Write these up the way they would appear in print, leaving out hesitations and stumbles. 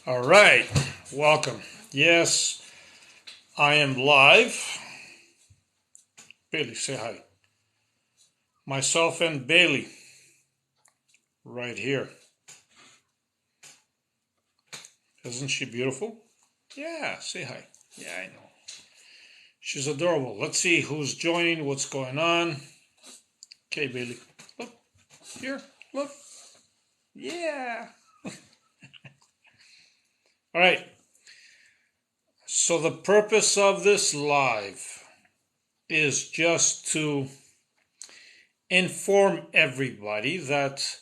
All right, welcome. Yes, I am live. Bailey, say hi. Myself and Bailey, right here. Isn't she beautiful? Yeah, say hi. Yeah, I know. She's adorable. Let's see who's joining, what's going on. Okay, Bailey. Look, here, look. Yeah. All right. So, the purpose of this live is just to inform everybody that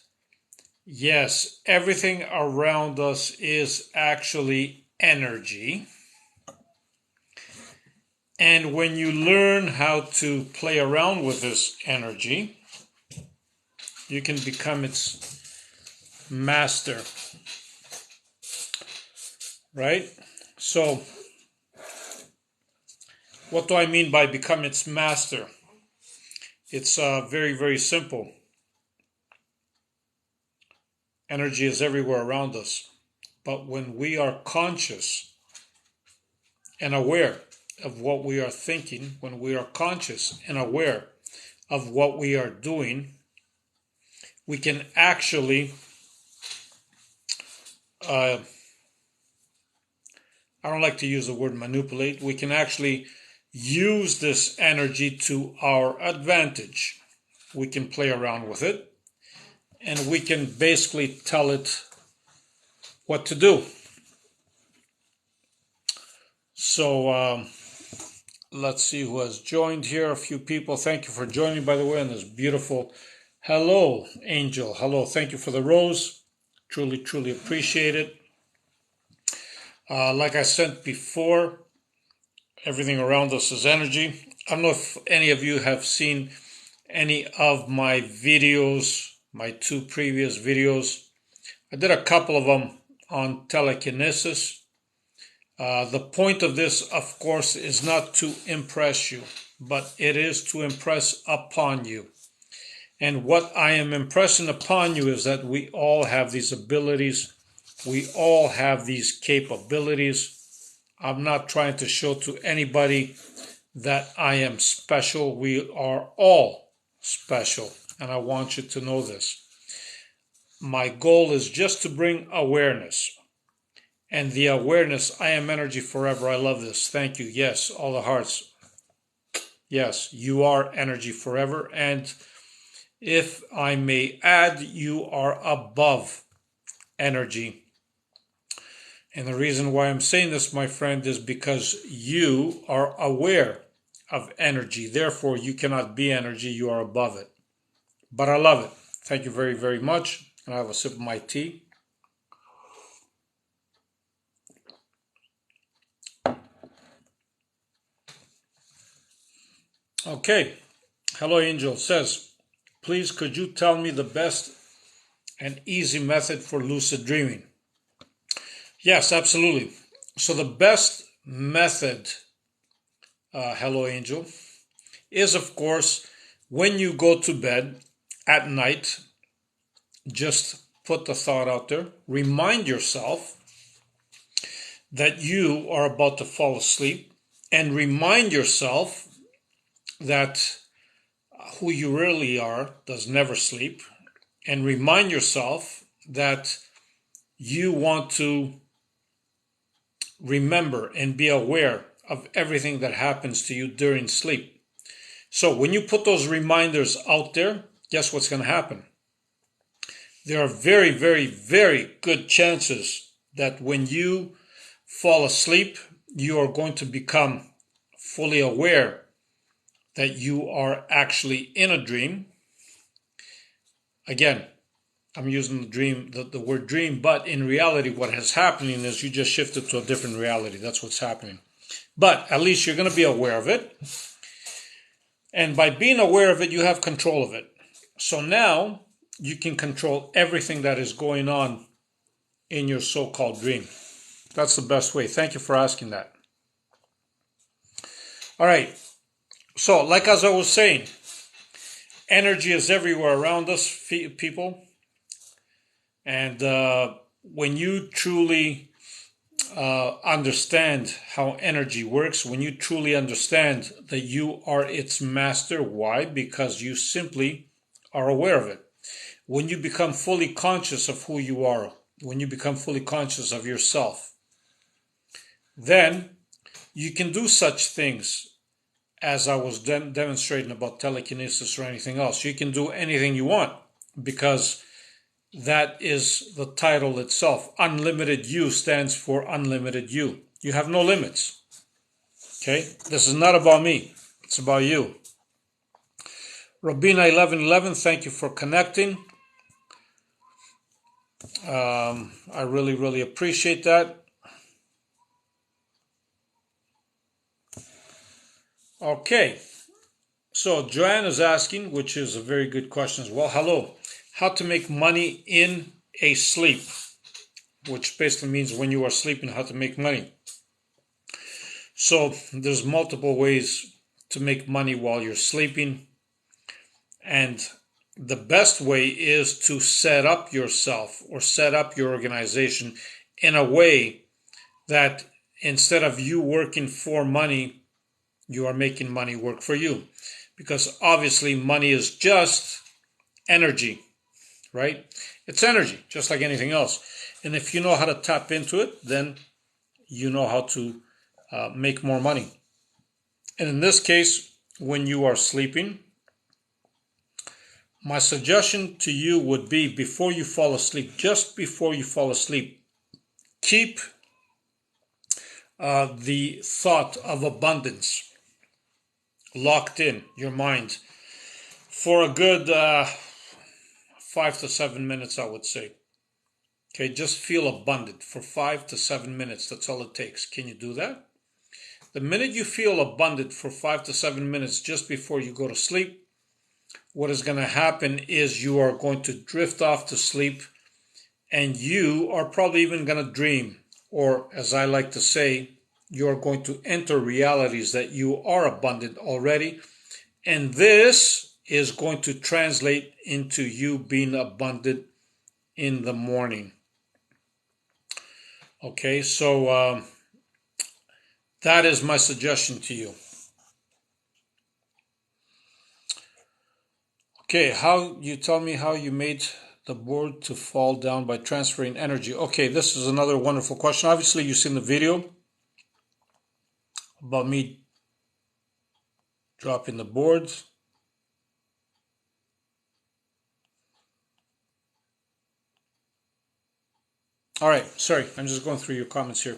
yes, everything around us is actually energy. And when you learn how to play around with this energy, you can become its master, right? So, what do I mean by become its master? It's very, very simple. Energy is everywhere around us. But when we are conscious and aware of what we are thinking, when we are conscious and aware of what we are doing, we can actually, I don't like to use the word manipulate, we can actually use this energy to our advantage. We can play around with it and we can basically tell it what to do. So let's see who has joined here. A few people. Thank you for joining, by the way, on this beautiful hello, Angel. Hello. Thank you for the rose. Truly, truly appreciate it. Like I said before, everything around us is energy. I don't know if any of you have seen any of my videos, my two previous videos. I did a couple of them on telekinesis. The point of this, of course, is not to impress you, but it is to impress upon you. And what I am impressing upon you is that we all have these abilities. We all have these capabilities. I'm not trying to show to anybody that I am special. We are all special, and I want you to know this. My goal is just to bring awareness. And the awareness, I am energy forever. I love this. Thank you. Yes, all the hearts. Yes, you are energy forever. And if I may add, you are above energy. And the reason why I'm saying this, my friend, is because you are aware of energy. Therefore, you cannot be energy. You are above it. But I love it. Thank you very, very much. And I have a sip of my tea. Okay. Hello, Angel says, please could you tell me the best and easy method for lucid dreaming? Yes, absolutely. So the best method, hello, Angel, is of course when you go to bed at night, just put the thought out there, remind yourself that you are about to fall asleep, and remind yourself that who you really are does never sleep, and remind yourself that you want to remember and be aware of everything that happens to you during sleep. So when you put those reminders out there, guess what's going to happen? There are very, very, very good chances that when you fall asleep, you are going to become fully aware that you are actually in a dream. Again, I'm using the word dream, but in reality, what is happening is you just shifted to a different reality. That's what's happening. But at least you're going to be aware of it. And by being aware of it, you have control of it. So now you can control everything that is going on in your so-called dream. That's the best way. Thank you for asking that. All right. So, like as I was saying, energy is everywhere around us, people. And when you truly understand how energy works, when you truly understand that you are its master. Why? Because you simply are aware of it. When you become fully conscious of who you are, when you become fully conscious of yourself, then you can do such things as I was demonstrating about telekinesis or anything else. You can do anything you want because that is the title itself. Unlimited You stands for unlimited you. You have no limits. Okay? This is not about me. It's about you. Robina 1111, thank you for connecting. I really, really appreciate that. Okay. So Joanne is asking, which is a very good question as well. Hello. How to make money in a sleep, which basically means when you are sleeping, how to make money. So there's multiple ways to make money while you're sleeping. And the best way is to set up yourself or set up your organization in a way that instead of you working for money, you are making money work for you. Because obviously money is just energy, right? It's energy, just like anything else. And if you know how to tap into it, then you know how to make more money. And in this case, when you are sleeping, my suggestion to you would be before you fall asleep, just before you fall asleep, keep the thought of abundance locked in your mind for a good 5 to 7 minutes, I would say. Okay, just feel abundant for 5 to 7 minutes. That's all it takes. Can you do that? The minute you feel abundant for 5 to 7 minutes just before you go to sleep, what is going to happen is you are going to drift off to sleep and you are probably even going to dream, or as I like to say, you are going to enter realities that you are abundant already. And this is going to translate into you being abundant in the morning. Okay, so that is my suggestion to you. Okay, you tell me how you made the board to fall down by transferring energy. Okay, this is another wonderful question. Obviously, you've seen the video about me dropping the boards. All right, sorry, I'm just going through your comments here.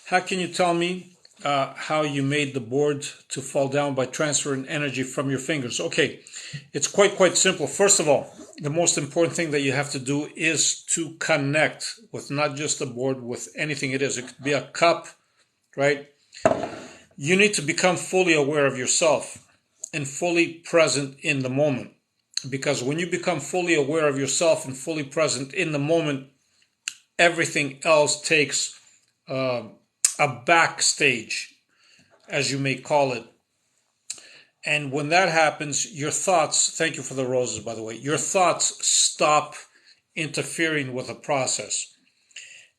How can you tell me how you made the board to fall down by transferring energy from your fingers? Okay, it's quite simple. First of all, the most important thing that you have to do is to connect with not just the board, with anything it is. It could be a cup, right? You need to become fully aware of yourself and fully present in the moment. Because when you become fully aware of yourself and fully present in the moment, everything else takes a backstage, as you may call it. And when that happens, your thoughts, thank you for the roses, by the way, your thoughts stop interfering with the process.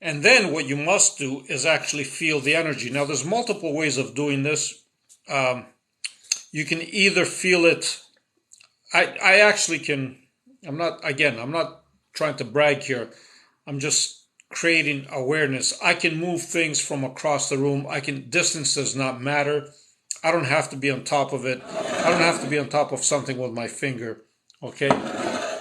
And then what you must do is actually feel the energy. Now, there's multiple ways of doing this. You can either feel it. I actually can. I'm not trying to brag here. I'm just creating awareness. I can move things from across the room. Distance does not matter. I don't have to be on top of it. I don't have to be on top of something with my finger, okay?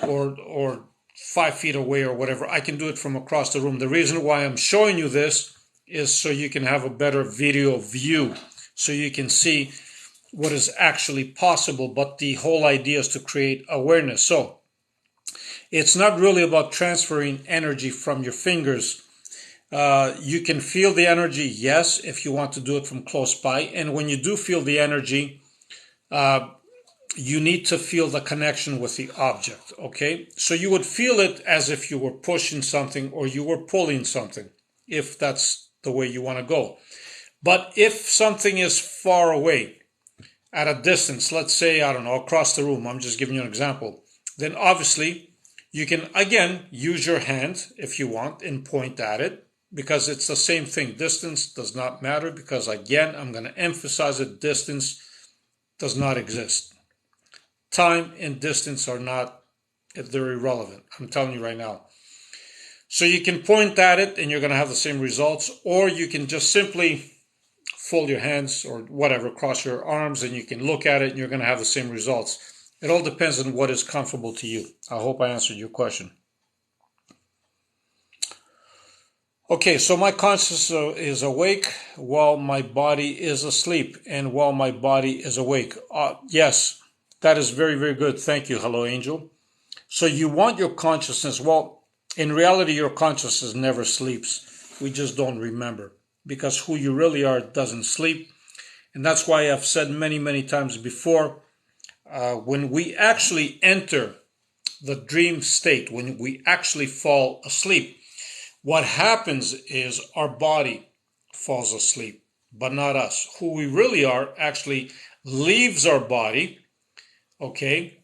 Or 5 feet away or whatever. I can do it from across the room. The reason why I'm showing you this is so you can have a better video view, so you can see what is actually possible. But the whole idea is to create awareness. So it's not really about transferring energy from your fingers. You can feel the energy, yes, if you want to do it from close by. And when you do feel the energy, you need to feel the connection with the object, okay? So you would feel it as if you were pushing something or you were pulling something, if that's the way you want to go. But if something is far away, at a distance, let's say, I don't know, across the room, I'm just giving you an example, then obviously you can, again, use your hand if you want and point at it, because it's the same thing. Distance does not matter because, again, I'm going to emphasize that distance does not exist. Time and distance are not, they're irrelevant. I'm telling you right now. So you can point at it and you're going to have the same results, or you can just simply fold your hands or whatever, cross your arms, and you can look at it and you're going to have the same results. It all depends on what is comfortable to you. I hope I answered your question. Okay, so my consciousness is awake while my body is asleep and while my body is awake. Yes, that is very, very good. Thank you. Hello, Angel. So you want your consciousness. Well, in reality, your consciousness never sleeps. We just don't remember because who you really are doesn't sleep. And that's why I've said many, many times before, when we actually enter the dream state, when we actually fall asleep, what happens is our body falls asleep, but not us. Who we really are actually leaves our body, okay?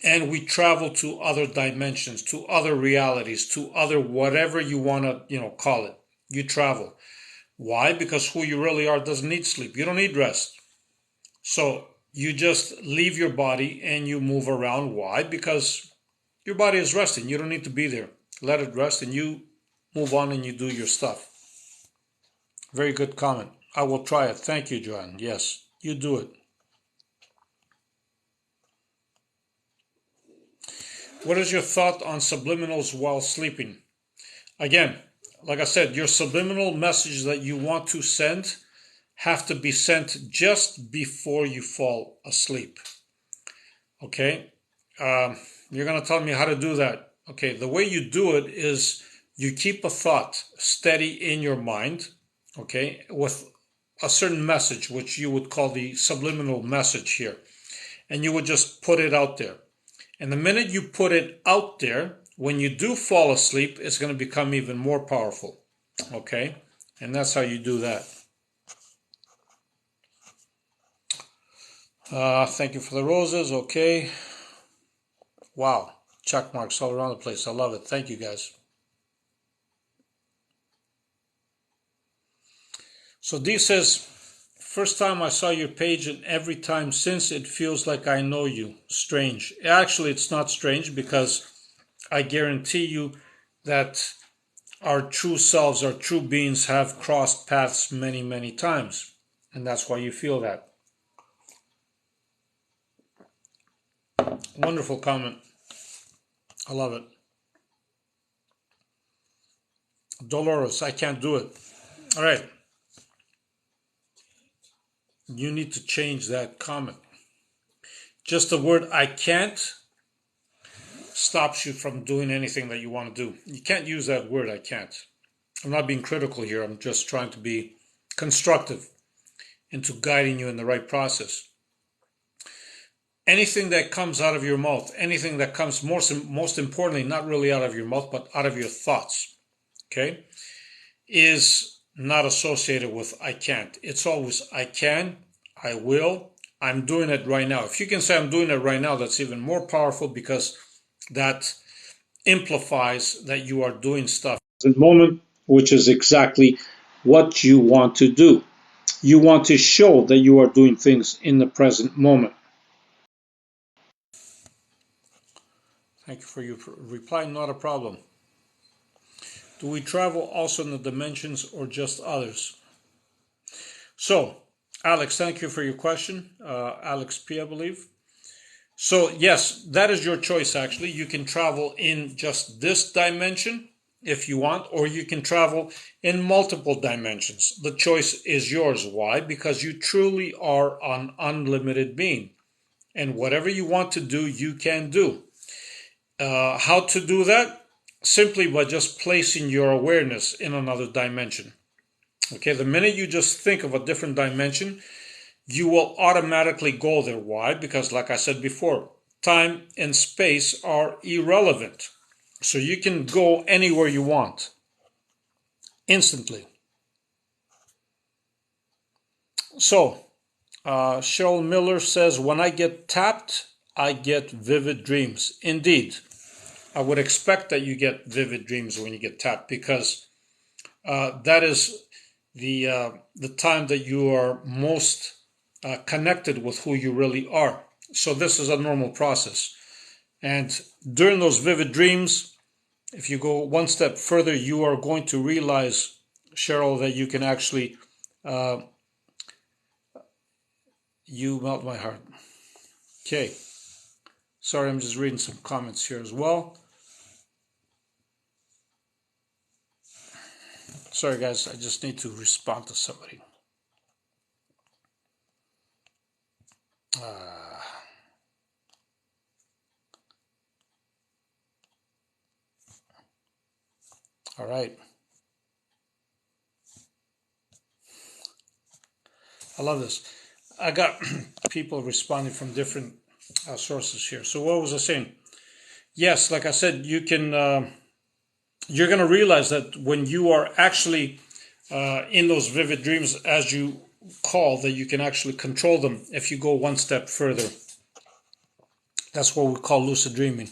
And we travel to other dimensions, to other realities, to other whatever you want to, call it. You travel. Why? Because who you really are doesn't need sleep. You don't need rest. So you just leave your body and you move around. Why? Because your body is resting. You don't need to be there. Let it rest and you move on and you do your stuff. Very good comment. I will try it. Thank you, Joanne. Yes, you do it. What is your thought on subliminals while sleeping? Again, like I said, your subliminal message that you want to send have to be sent just before you fall asleep. Okay? You're going to tell me how to do that. Okay, the way you do it is you keep a thought steady in your mind, okay, with a certain message, which you would call the subliminal message here. And you would just put it out there. And the minute you put it out there, when you do fall asleep, it's going to become even more powerful. Okay? And that's how you do that. Thank you for the roses. Okay. Wow. Check marks all around the place. I love it. Thank you, guys. So Dee says, first time I saw your page and every time since it feels like I know you. Strange. Actually, it's not strange because I guarantee you that our true selves, our true beings have crossed paths many, many times. And that's why you feel that. Wonderful comment. I love it. Dolores, I can't do it. All right. You need to change that comment. Just the word I can't stops you from doing anything that you want to do. You can't use that word I can't. I'm not being critical here. I'm just trying to be constructive into guiding you in the right process. Anything that comes out of your mouth, anything that comes most importantly, not really out of your mouth, but out of your thoughts, okay, is not associated with I can't. It's always I can, I will, I'm doing it right now. If you can say I'm doing it right now, that's even more powerful because that implies that you are doing stuff in the moment, which is exactly what you want to do. You want to show that you are doing things in the present moment. Thank you for your reply. Not a problem. Do we travel also in the dimensions or just others? So, Alex, thank you for your question. Alex P, I believe. So, yes, that is your choice, actually. You can travel in just this dimension if you want, or you can travel in multiple dimensions. The choice is yours. Why? Because you truly are an unlimited being. And whatever you want to do, you can do. How to do that? Simply by just placing your awareness in another dimension. Okay, the minute you just think of a different dimension, you will automatically go there. Why? Because like I said before, time and space are irrelevant. So you can go anywhere you want instantly. So, Cheryl Miller says, when I get tapped, I get vivid dreams. Indeed, I would expect that you get vivid dreams when you get tapped because that is the time that you are most connected with who you really are. So this is a normal process. And during those vivid dreams, if you go one step further, you are going to realize, Cheryl, that you can actually, you melt my heart. Okay. Sorry, I'm just reading some comments here as well. Sorry, guys, I just need to respond to somebody. All right. I love this. I got people responding from different sources here. So what was I saying? Yes, like I said, you can. You're going to realize that when you are actually in those vivid dreams, as you call, that you can actually control them if you go one step further. That's what we call lucid dreaming.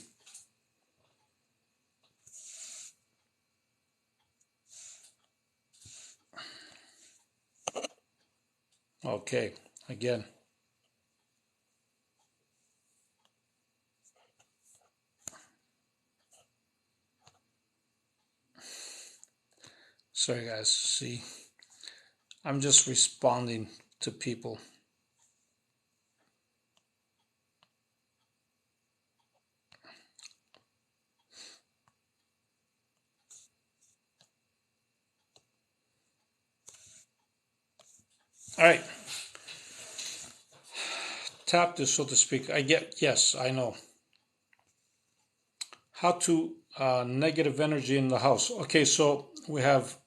Okay, again. Sorry, guys. See, I'm just responding to people. All right. Tap this, so to speak. Yes, I know. How to negative energy in the house. Okay, so we have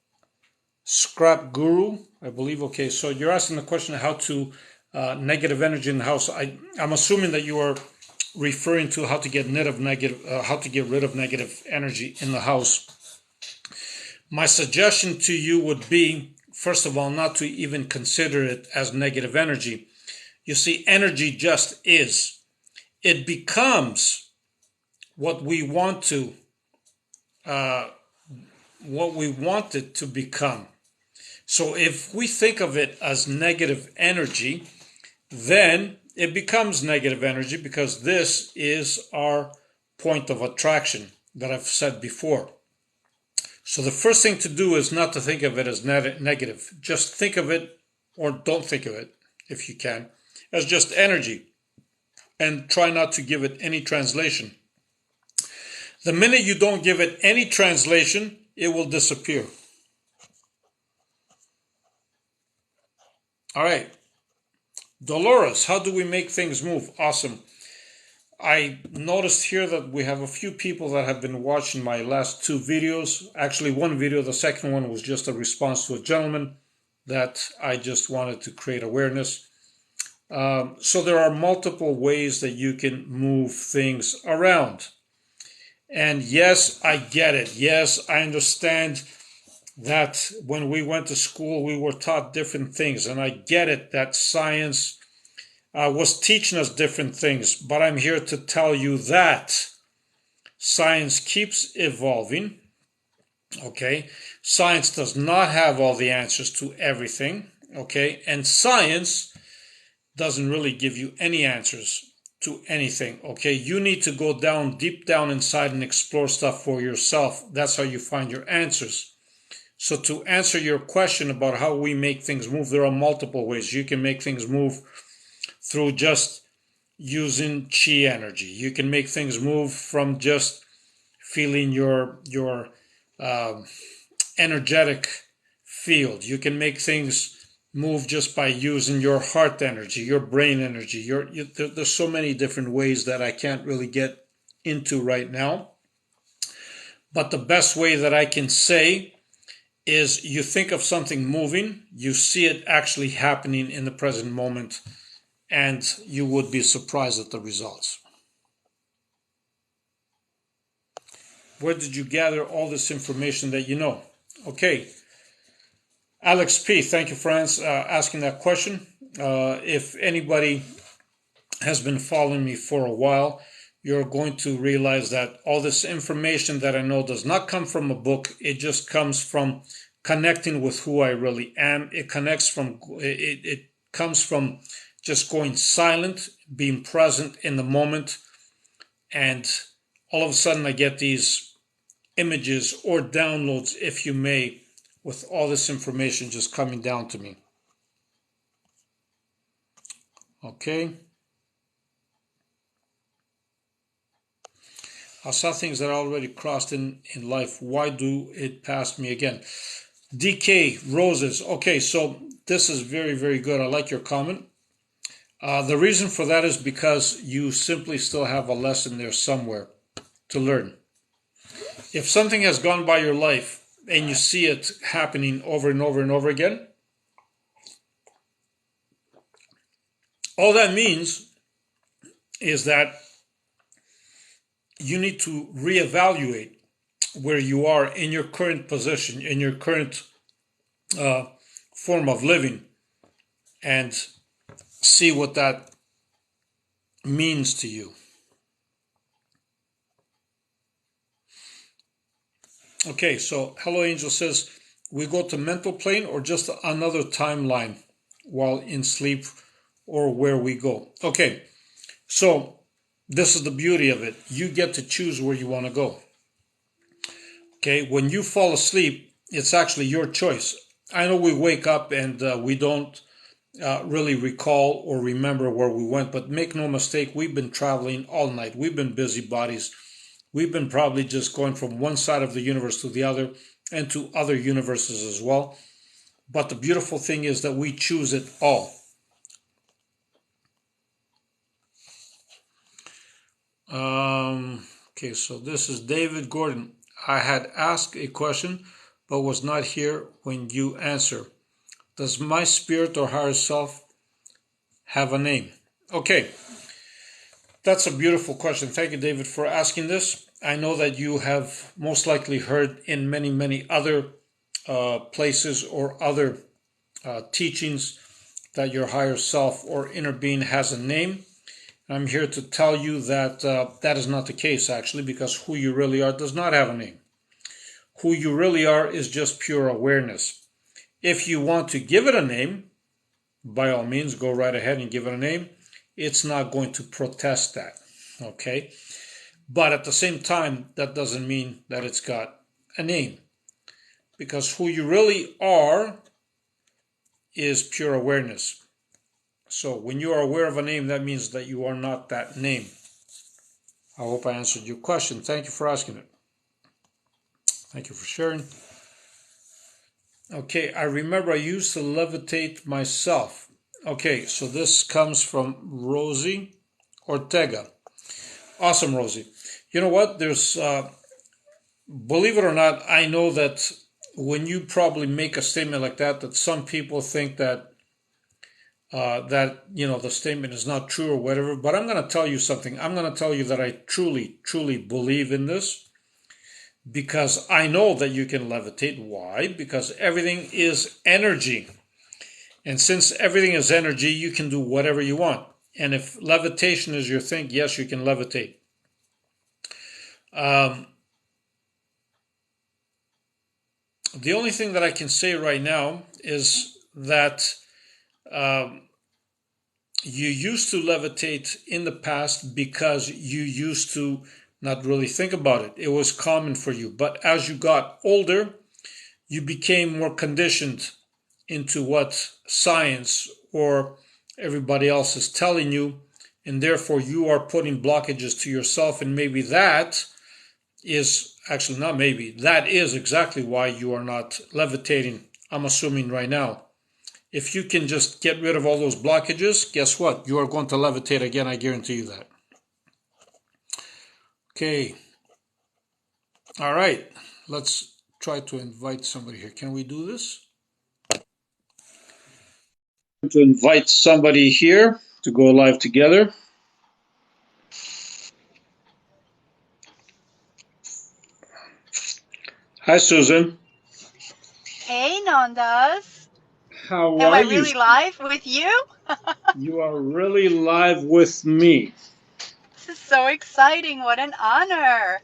Scrap Guru, I believe. Okay, so you're asking the question of how to negative energy in the house. I'm assuming that you are referring to how to get rid of negative energy in the house. My suggestion to you would be, first of all, not to even consider it as negative energy. You see, energy just is. It becomes what we want it to become. So if we think of it as negative energy, then it becomes negative energy because this is our point of attraction that I've said before. So the first thing to do is not to think of it as negative. Just think of it, or don't think of it, if you can, as just energy. And try not to give it any translation. The minute you don't give it any translation, it will disappear. All right. Dolores, how do we make things move? Awesome. I noticed here that we have a few people that have been watching my last two videos. Actually, one video, the second one was just a response to a gentleman that I just wanted to create awareness. So there are multiple ways that you can move things around. And yes, I get it. Yes, I understand that when we went to school, we were taught different things. And I get it that science was teaching us different things. But I'm here to tell you that science keeps evolving. Okay. Science does not have all the answers to everything. Okay. And science doesn't really give you any answers to anything. Okay. You need to go deep down inside and explore stuff for yourself. That's how you find your answers. So to answer your question about how we make things move, there are multiple ways. You can make things move through just using chi energy. You can make things move from just feeling your energetic field. You can make things move just by using your heart energy, your brain energy. There's so many different ways that I can't really get into right now. But the best way that I can say is you think of something moving, you see it actually happening in the present moment, and you would be surprised at the results. Where did you gather all this information that you know? Okay. Alex P., thank you for asking that question. If anybody has been following me for a while, you're going to realize that all this information that I know does not come from a book. It just comes from connecting with who I really am. It comes from just going silent, being present in the moment, and all of a sudden I get these images or downloads, if you may, with all this information just coming down to me. Okay. I saw things that I already crossed in life. Why do it pass me again? DK Roses. Okay, so this is very, very good. I like your comment. The reason for that is because you simply still have a lesson there somewhere to learn. If something has gone by your life and you see it happening over and over and over again, all that means is that you need to reevaluate where you are in your current position, in your current form of living, and see what that means to you. Okay, so Hello Angel says, we go to mental plane or just another timeline while in sleep, or where we go. Okay, so this is the beauty of it. You get to choose where you want to go. Okay, when you fall asleep, it's actually your choice. I know we wake up and we don't really recall or remember where we went, but make no mistake, we've been traveling all night. We've been busybodies. We've been probably just going from one side of the universe to the other and to other universes as well. But the beautiful thing is that we choose it all. Okay, so this is David Gordon. I had asked a question, but was not here when you answer. Does my spirit or higher self have a name? Okay, that's a beautiful question. Thank you, David, for asking this. I know that you have most likely heard in many, many other places or other teachings that your higher self or inner being has a name. I'm here to tell you that that is not the case, actually, because who you really are does not have a name. Who you really are is just pure awareness. If you want to give it a name, by all means, go right ahead and give it a name. It's not going to protest that, okay? But at the same time, that doesn't mean that it's got a name, because who you really are is pure awareness. So when you are aware of a name, that means that you are not that name. I hope I answered your question. Thank you for asking it. Thank you for sharing. Okay, I remember I used to levitate myself. Okay, so this comes from Rosie Ortega. Awesome, Rosie. You know what? There's, believe it or not, I know that when you probably make a statement like that, that some people think that the statement is not true or whatever. But I'm going to tell you something. I'm going to tell you that I truly, truly believe in this, because I know that you can levitate. Why? Because everything is energy. And since everything is energy, you can do whatever you want. And if levitation is your thing, yes, you can levitate. The only thing that I can say right now is that you used to levitate in the past because you used to not really think about it. It was common for you. But as you got older, you became more conditioned into what science or everybody else is telling you, and therefore you are putting blockages to yourself, and maybe that is actually not maybe, that is exactly why you are not levitating, I'm assuming right now. If you can just get rid of all those blockages, guess what? You are going to levitate again, I guarantee you that. Okay. All right. Let's try to invite somebody here. Can we do this? To invite somebody here to go live together. Hi, Susan. Hey, Nandas. How Am are I you? really live with you? You are really live with me. This is so exciting. What an honor.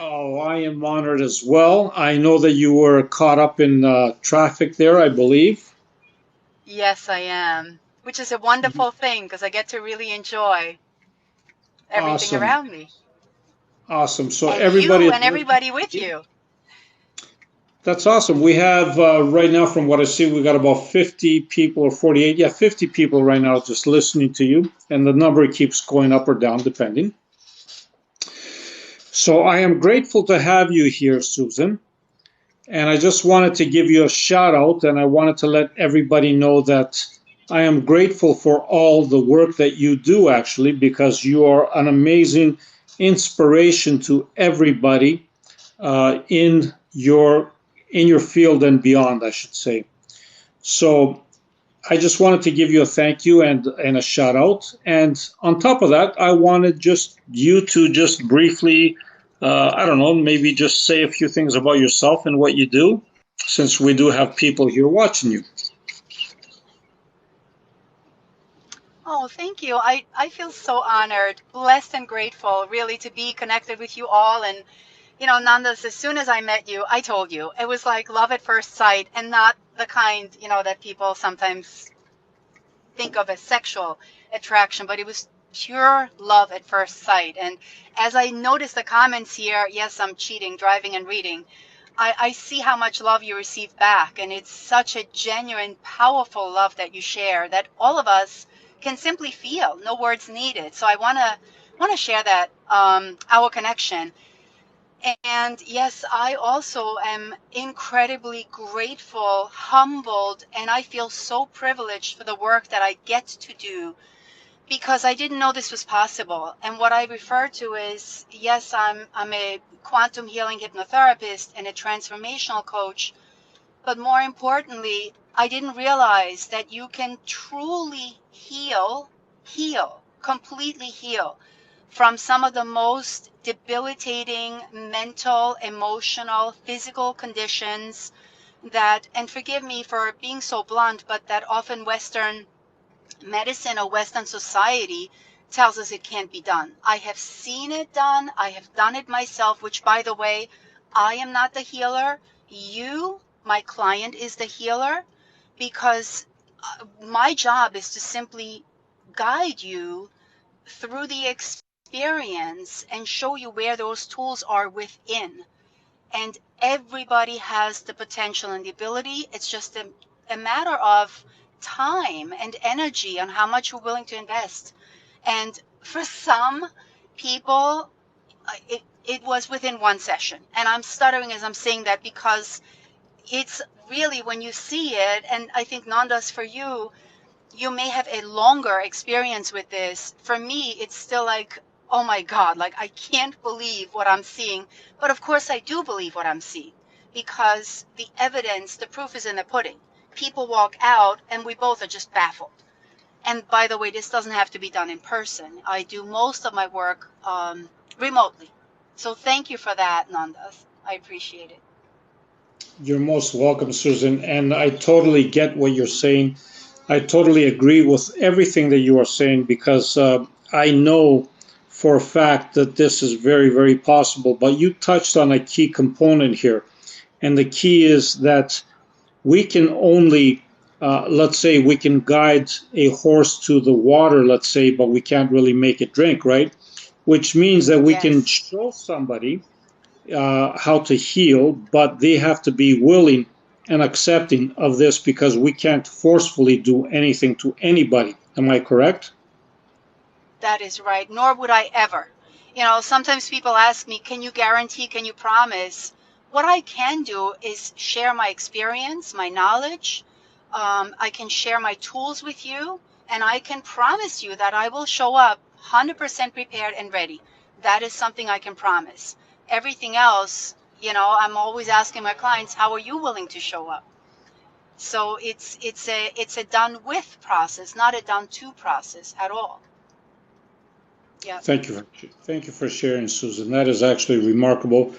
Oh, I am honored as well. I know that you were caught up in traffic there, I believe. Yes, I am, which is a wonderful thing because I get to really enjoy everything Awesome. around me Awesome. So and everybody you is and listening everybody with to you. you. That's awesome. We have right now, from what I see, we got about 50 people or 48. Yeah, 50 people right now just listening to you. And the number keeps going up or down depending. So I am grateful to have you here, Susan. And I just wanted to give you a shout out, and I wanted to let everybody know that I am grateful for all the work that you do, actually, because you are an amazing inspiration to everybody in your field and beyond, I should say. So I just wanted to give you a thank you and a shout out. And on top of that, I wanted just you to just briefly, I don't know, maybe just say a few things about yourself and what you do, since we do have people here watching you. Oh, thank you. I feel so honored, blessed, and grateful, really, to be connected with you all. And, Nandas, as soon as I met you, I told you it was like love at first sight and not the kind, that people sometimes think of as sexual attraction, but it was pure love at first sight. And as I noticed the comments here, yes, I'm cheating, driving, and reading. I see how much love you receive back, and it's such a genuine, powerful love that you share that all of us can simply feel, no words needed. So I want to share that our connection. And yes, I also am incredibly grateful, humbled, and I feel so privileged for the work that I get to do because I didn't know this was possible. And what I refer to is, yes, I'm a quantum healing hypnotherapist and a transformational coach, but more importantly, I didn't realize that you can truly completely heal from some of the most debilitating mental, emotional, physical conditions that, and forgive me for being so blunt, but that often Western medicine or Western society tells us it can't be done. I have seen it done. I have done it myself, which, by the way, I am not the healer. You, my client, is the healer because my job is to simply guide you through the experience and show you where those tools are within. And everybody has the potential and the ability. It's just a matter of time and energy on how much you're willing to invest. And for some people, it was within one session. And I'm stuttering as I'm saying that because it's really when you see it, and I think Nanda's for you, you may have a longer experience with this. For me, it's still like, oh my God, like I can't believe what I'm seeing. But of course, I do believe what I'm seeing because the evidence, the proof is in the pudding. People walk out and we both are just baffled. And by the way, this doesn't have to be done in person. I do most of my work remotely. So thank you for that, Nandas. I appreciate it. You're most welcome, Susan. And I totally get what you're saying. I totally agree with everything that you are saying because I know for a fact that this is very, very possible. But you touched on a key component here. And the key is that we can only, let's say, we can guide a horse to the water, let's say, but we can't really make it drink, right? Which means that we can Yes. show somebody how to heal, but they have to be willing and accepting of this because we can't forcefully do anything to anybody. Am I correct? That is right. Nor would I ever. Sometimes people ask me, can you guarantee, can you promise? What I can do is share my experience, my knowledge. I can share my tools with you, and I can promise you that I will show up 100% prepared and ready. That is something I can promise. Everything else, I'm always asking my clients, how are you willing to show up? So it's a done with process, not a done to process at all. Yeah. Thank you. Thank you for sharing, Susan. That is actually remarkable.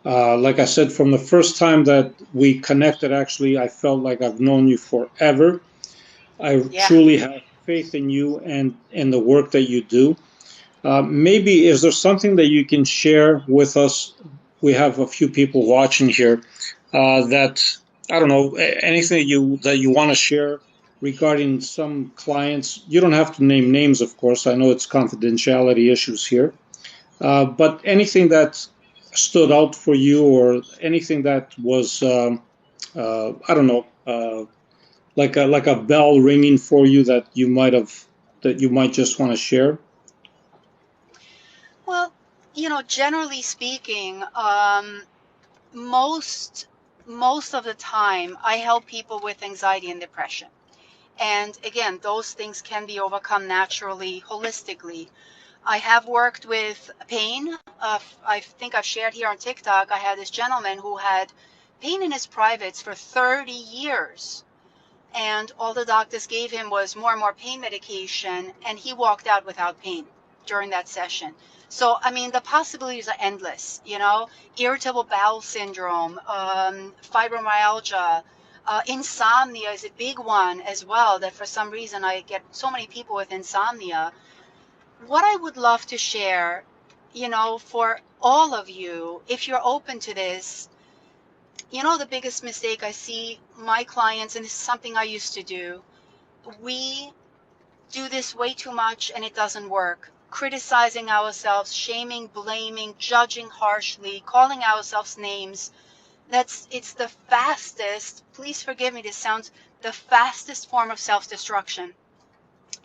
Like I said, from the first time that we connected, actually, I felt like I've known you forever. I Yeah. truly have faith in you and in the work that you do. Maybe is there something that you can share with us we have a few people watching here that I don't know anything that you want to share regarding some clients. You don't have to name names, of course. I know it's confidentiality issues here, but anything that stood out for you, or anything that was I don't know, like a bell ringing for you that you might just want to share. Well, generally speaking, most most of the time I help people with anxiety and depression. And again, those things can be overcome naturally, holistically. I have worked with pain. I think I've shared here on TikTok. I had this gentleman who had pain in his privates for 30 years. And all the doctors gave him was more and more pain medication. And he walked out without pain during that session. So, I mean, the possibilities are endless, irritable bowel syndrome, fibromyalgia, insomnia is a big one as well, that for some reason I get so many people with insomnia. What I would love to share, for all of you, if you're open to this, the biggest mistake I see my clients, and this is something I used to do, we do this way too much and it doesn't work. Criticizing ourselves, shaming, blaming, judging harshly, calling ourselves names. It's the fastest, please forgive me, this sounds the fastest form of self-destruction.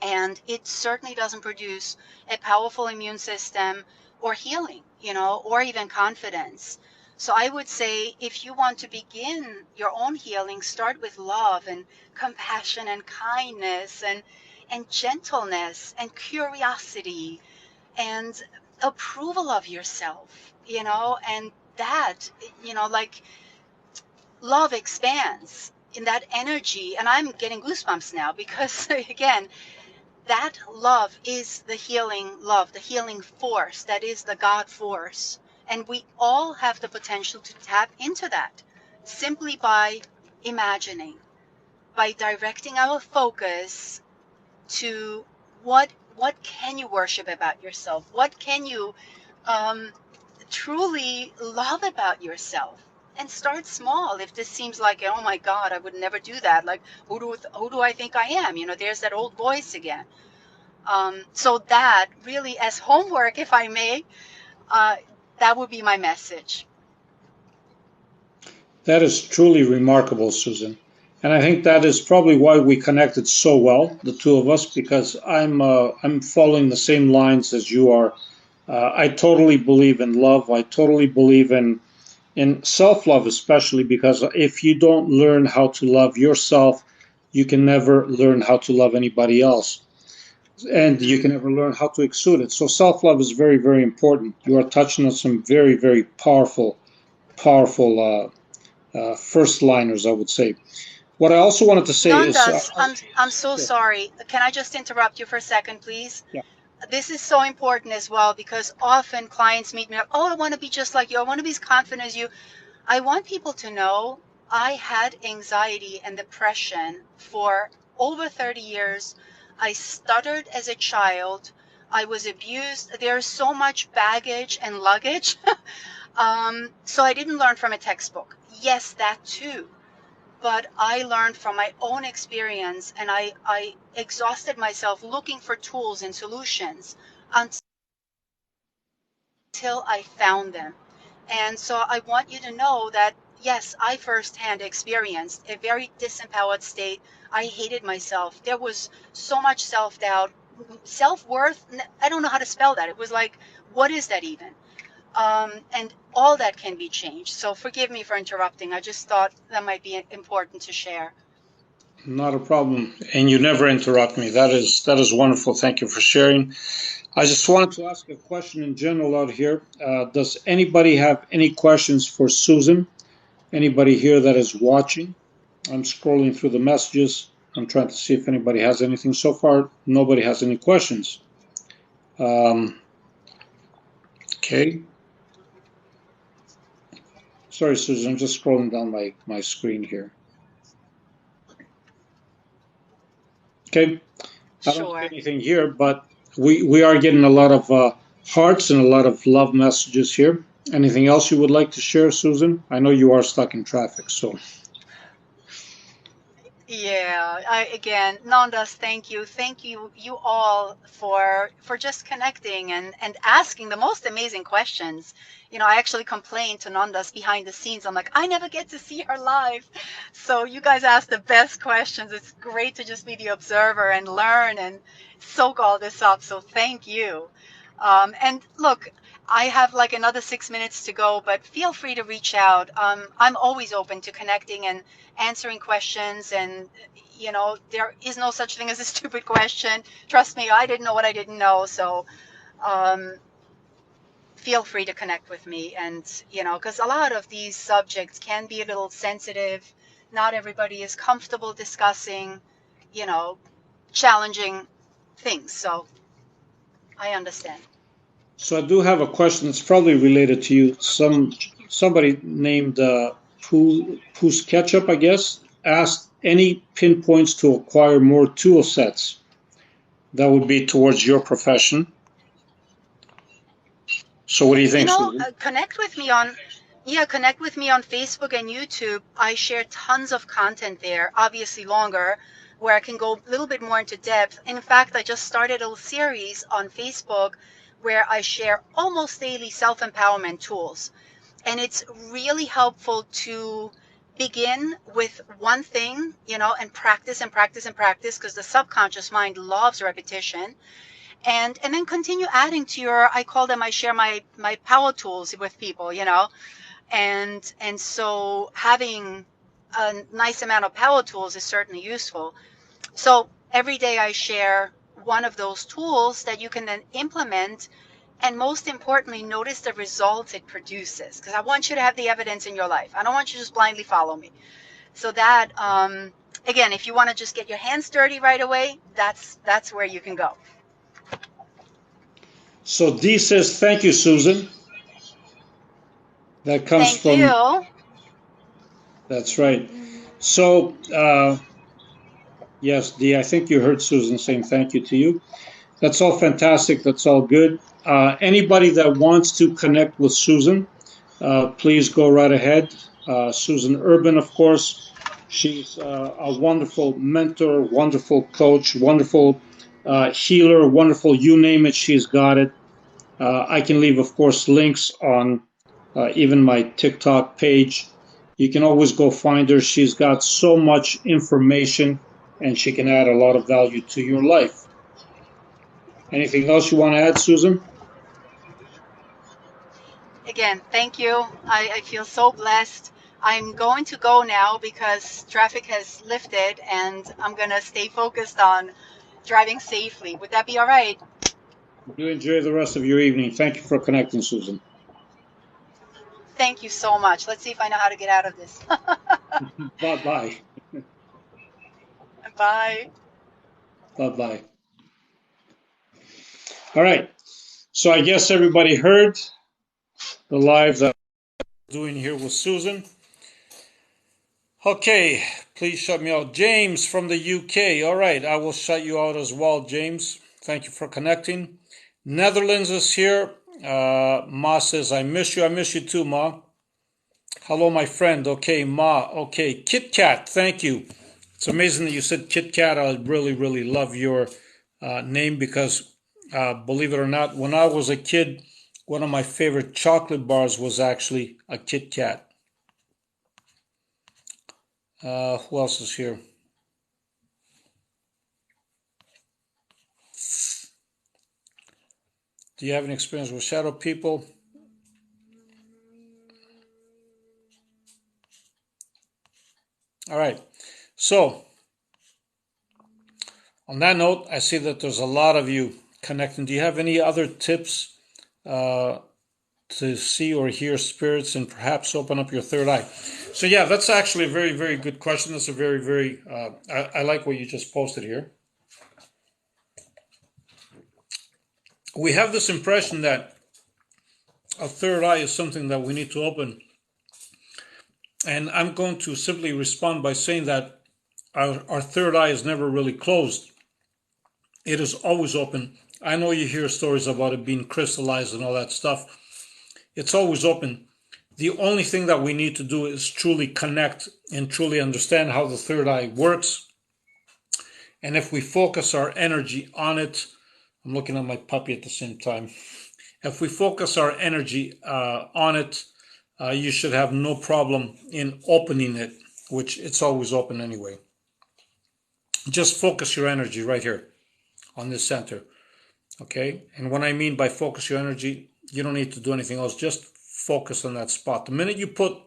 And it certainly doesn't produce a powerful immune system or healing, or even confidence. So I would say if you want to begin your own healing, start with love and compassion and kindness and gentleness and curiosity and approval of yourself, and that, like love expands in that energy. And I'm getting goosebumps now because again, that love is the healing love, the healing force, that is the God force. And we all have the potential to tap into that simply by imagining, by directing our focus to what can you worship about yourself? What can you truly love about yourself? And start small. If this seems like, oh my God, I would never do that. Like, who do I think I am? There's that old voice again. So that really, as homework, if I may, that would be my message. That is truly remarkable, Susan. And I think that is probably why we connected so well, the two of us, because I'm following the same lines as you are. I totally believe in love. I totally believe in self-love, especially because if you don't learn how to love yourself, you can never learn how to love anybody else. And you can never learn how to exude it. So self-love is very, very important. You are touching on some very, very powerful first liners, I would say. What I also wanted to say is, Dundas, I'm so sorry. Can I just interrupt you for a second, please? yeah, This is so important as well, because often clients meet me like, oh, I want to be just like you. I want to be as confident as you. I want people to know I had anxiety and depression for over 30 years. I stuttered as a child. I was abused. There's so much baggage and luggage. So I didn't learn from a textbook. Yes, that too. But I learned from my own experience, and I exhausted myself looking for tools and solutions until I found them. And so I want you to know that, yes, I firsthand experienced a very disempowered state. I hated myself. There was so much self-doubt, self-worth. I don't know how to spell that. It was like, what is that even? And all that can be changed. So forgive me for interrupting. I just thought that might be important to share. not a problem. And you never interrupt me. That is wonderful. Thank you for sharing. I just wanted to ask a question in general out here. Does anybody have any questions for Susan? Anybody here that is watching? I'm scrolling through the messages. I'm trying to see if anybody has anything. So far, nobody has any questions. Okay. Sorry, Susan, I'm just scrolling down my screen here. Okay. I don't see anything here, but we are getting a lot of hearts and a lot of love messages here. Anything else you would like to share, Susan? I know you are stuck in traffic, so. Yeah, again, Nandas, thank you all for just connecting and asking the most amazing questions. You know, I actually complained to Nandas behind the scenes. I'm like, I never get to see her live, so you guys ask the best questions. It's great to just be the observer and learn and soak all this up. So thank you. And look, I have like another 6 minutes to go, but feel free to reach out. I'm always open to connecting and answering questions, and there is no such thing as a stupid question. Trust me, I didn't know what I didn't know. So um, feel free to connect with me. And because a lot of these subjects can be a little sensitive, not everybody is comfortable discussing you know challenging things, so I understand. So I do have a question that's probably related to you. Somebody named Poos Ketchup, I guess, asked any pinpoints to acquire more tool sets that would be towards your profession. So what do you think, Susan? Connect with me on Facebook and YouTube. I share tons of content there, obviously longer, where I can go a little bit more into depth. In fact, I just started a series on Facebook where I share almost daily self-empowerment tools. And it's really helpful to begin with one thing, and practice and practice and practice, because the subconscious mind loves repetition, and then continue adding to your, I call them, I share my power tools with people, and so having a nice amount of power tools is certainly useful. So every day I share one of those tools that you can then implement, and most importantly, notice the results it produces, because I want you to have the evidence in your life. I don't want you to just blindly follow me. So that again, if you want to just get your hands dirty right away, that's where you can go. So Dee says, thank you, Susan. That comes Thank from you. That's right. So yes, Dee, I think you heard Susan saying thank you to you. That's all fantastic. That's all good. Anybody that wants to connect with Susan, please go right ahead. Susan Urban, of course. She's a wonderful mentor, wonderful coach, wonderful healer, wonderful, you name it, she's got it. I can leave, of course, links on even my TikTok page. You can always go find her. She's got so much information, and she can add a lot of value to your life. Anything else you want to add, Susan? Again, thank you. I feel so blessed. I'm going to go now because traffic has lifted, and I'm going to stay focused on driving safely. Would that be all right? You enjoy the rest of your evening. Thank you for connecting, Susan. Thank you so much. Let's see if I know how to get out of this. Bye-bye. Bye. Bye-bye. All right. So I guess everybody heard the live that I'm doing here with Susan. Okay, please shut me out. James from the UK. All right, I will shut you out as well, James. Thank you for connecting. Netherlands is here. Ma says, I miss you. I miss you too, Ma. Hello, my friend. Okay, Ma. Okay, Kit Kat. Thank you. It's amazing that you said Kit Kat. I really, really love your name because, believe it or not, when I was a kid, one of my favorite chocolate bars was actually a Kit Kat. Who else is here? Do you have any experience with shadow people? All right. So, on that note, I see that there's a lot of you connecting. Do you have any other tips to see or hear spirits and perhaps open up your third eye? So, yeah, that's actually a very, very good question. That's a very, very, I like what you just posted here. We have this impression that a third eye is something that we need to open. And I'm going to simply respond by saying that our third eye is never really closed. It is always open. I know you hear stories about it being crystallized and all that stuff. It's always open. The only thing that we need to do is truly connect and truly understand how the third eye works. And if we focus our energy on it, I'm looking at my puppy at the same time. If we focus our energy on it, you should have no problem in opening it, which it's always open anyway. Just focus your energy right here on this center. Okay? And what I mean by focus your energy, you don't need to do anything else. Just focus on that spot. The minute you put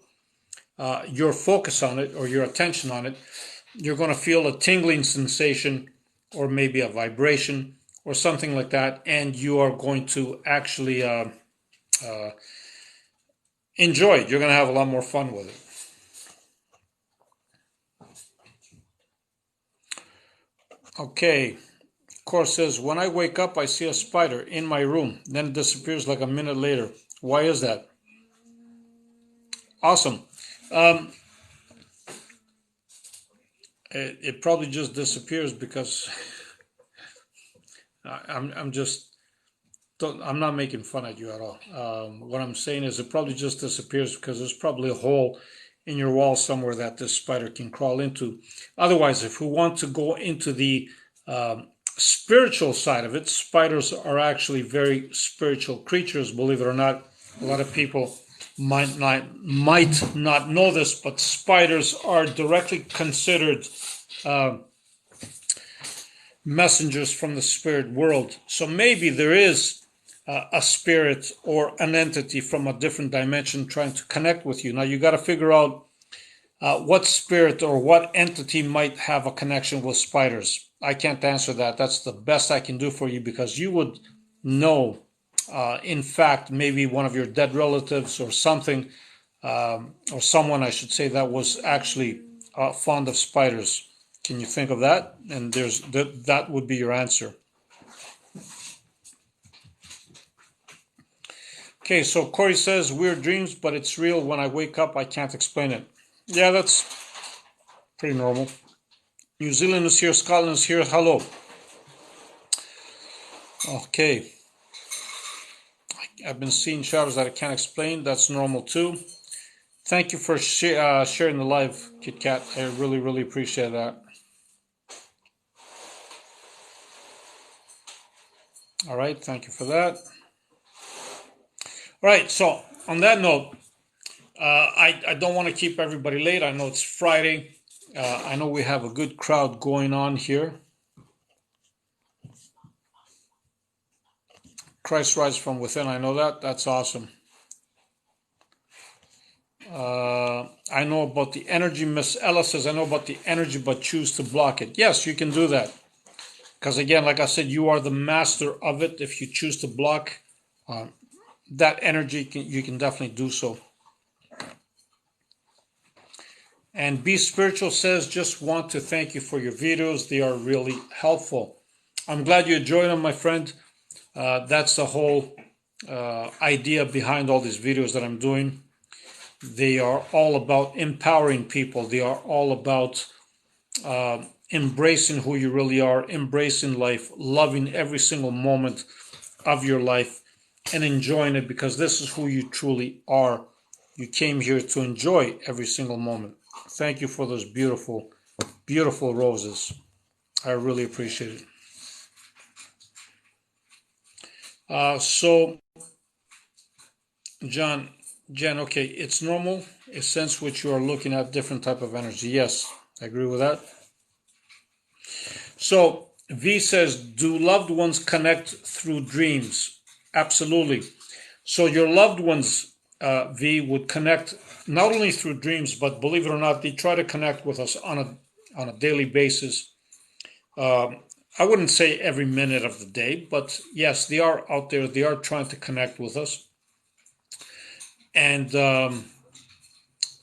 your focus on it or your attention on it, you're going to feel a tingling sensation or maybe a vibration or something like that, and you are going to actually enjoy it. You're going to have a lot more fun with it. Okay. Course says, when I wake up, I see a spider in my room, then it disappears like a minute later. Why is that? Awesome. It probably just disappears because I'm not making fun at you at all. What I'm saying is it probably just disappears because there's probably a hole in your wall somewhere that this spider can crawl into. Otherwise, if we want to go into the spiritual side of it, spiders are actually very spiritual creatures, believe it or not. A lot of people might not know this, but spiders are directly considered messengers from the spirit world. So maybe there is a spirit or an entity from a different dimension trying to connect with you. Now you got to figure out what spirit or what entity might have a connection with spiders. I can't answer that. That's the best I can do for you, because you would know, in fact, maybe one of your dead relatives or something, or someone, I should say, that was actually fond of spiders. Can you think of that? And that would be your answer. Okay, so Corey says, weird dreams, but it's real. When I wake up, I can't explain it. Yeah, that's pretty normal. New Zealand is here, Scotland is here. Hello. Okay. I've been seeing shadows that I can't explain. That's normal too. Thank you for sharing the live, Kit Kat. I really, really appreciate that. All right, thank you for that. All right, so on that note, I don't want to keep everybody late. I know it's Friday. I know we have a good crowd going on here. Christ rise from within. I know that. That's awesome. I know about the energy. Miss Ella says, I know about the energy, but choose to block it. Yes, you can do that. Because again, like I said, you are the master of it. If you choose to block that energy, you can definitely do so. And Be Spiritual says, just want to thank you for your videos. They are really helpful. I'm glad you enjoyed them, my friend. That's the whole idea behind all these videos that I'm doing. They are all about empowering people. They are all about embracing who you really are, embracing life, loving every single moment of your life, and enjoying it, because this is who you truly are. You came here to enjoy every single moment. Thank you for those beautiful, beautiful roses. I really appreciate it. So, Jen, okay, it's normal, a sense which you are looking at different type of energy. Yes, I agree with that. So, V says, do loved ones connect through dreams? Absolutely. So your loved ones, V, would connect not only through dreams, but believe it or not, they try to connect with us on a daily basis. I wouldn't say every minute of the day, but yes, they are out there. They are trying to connect with us. And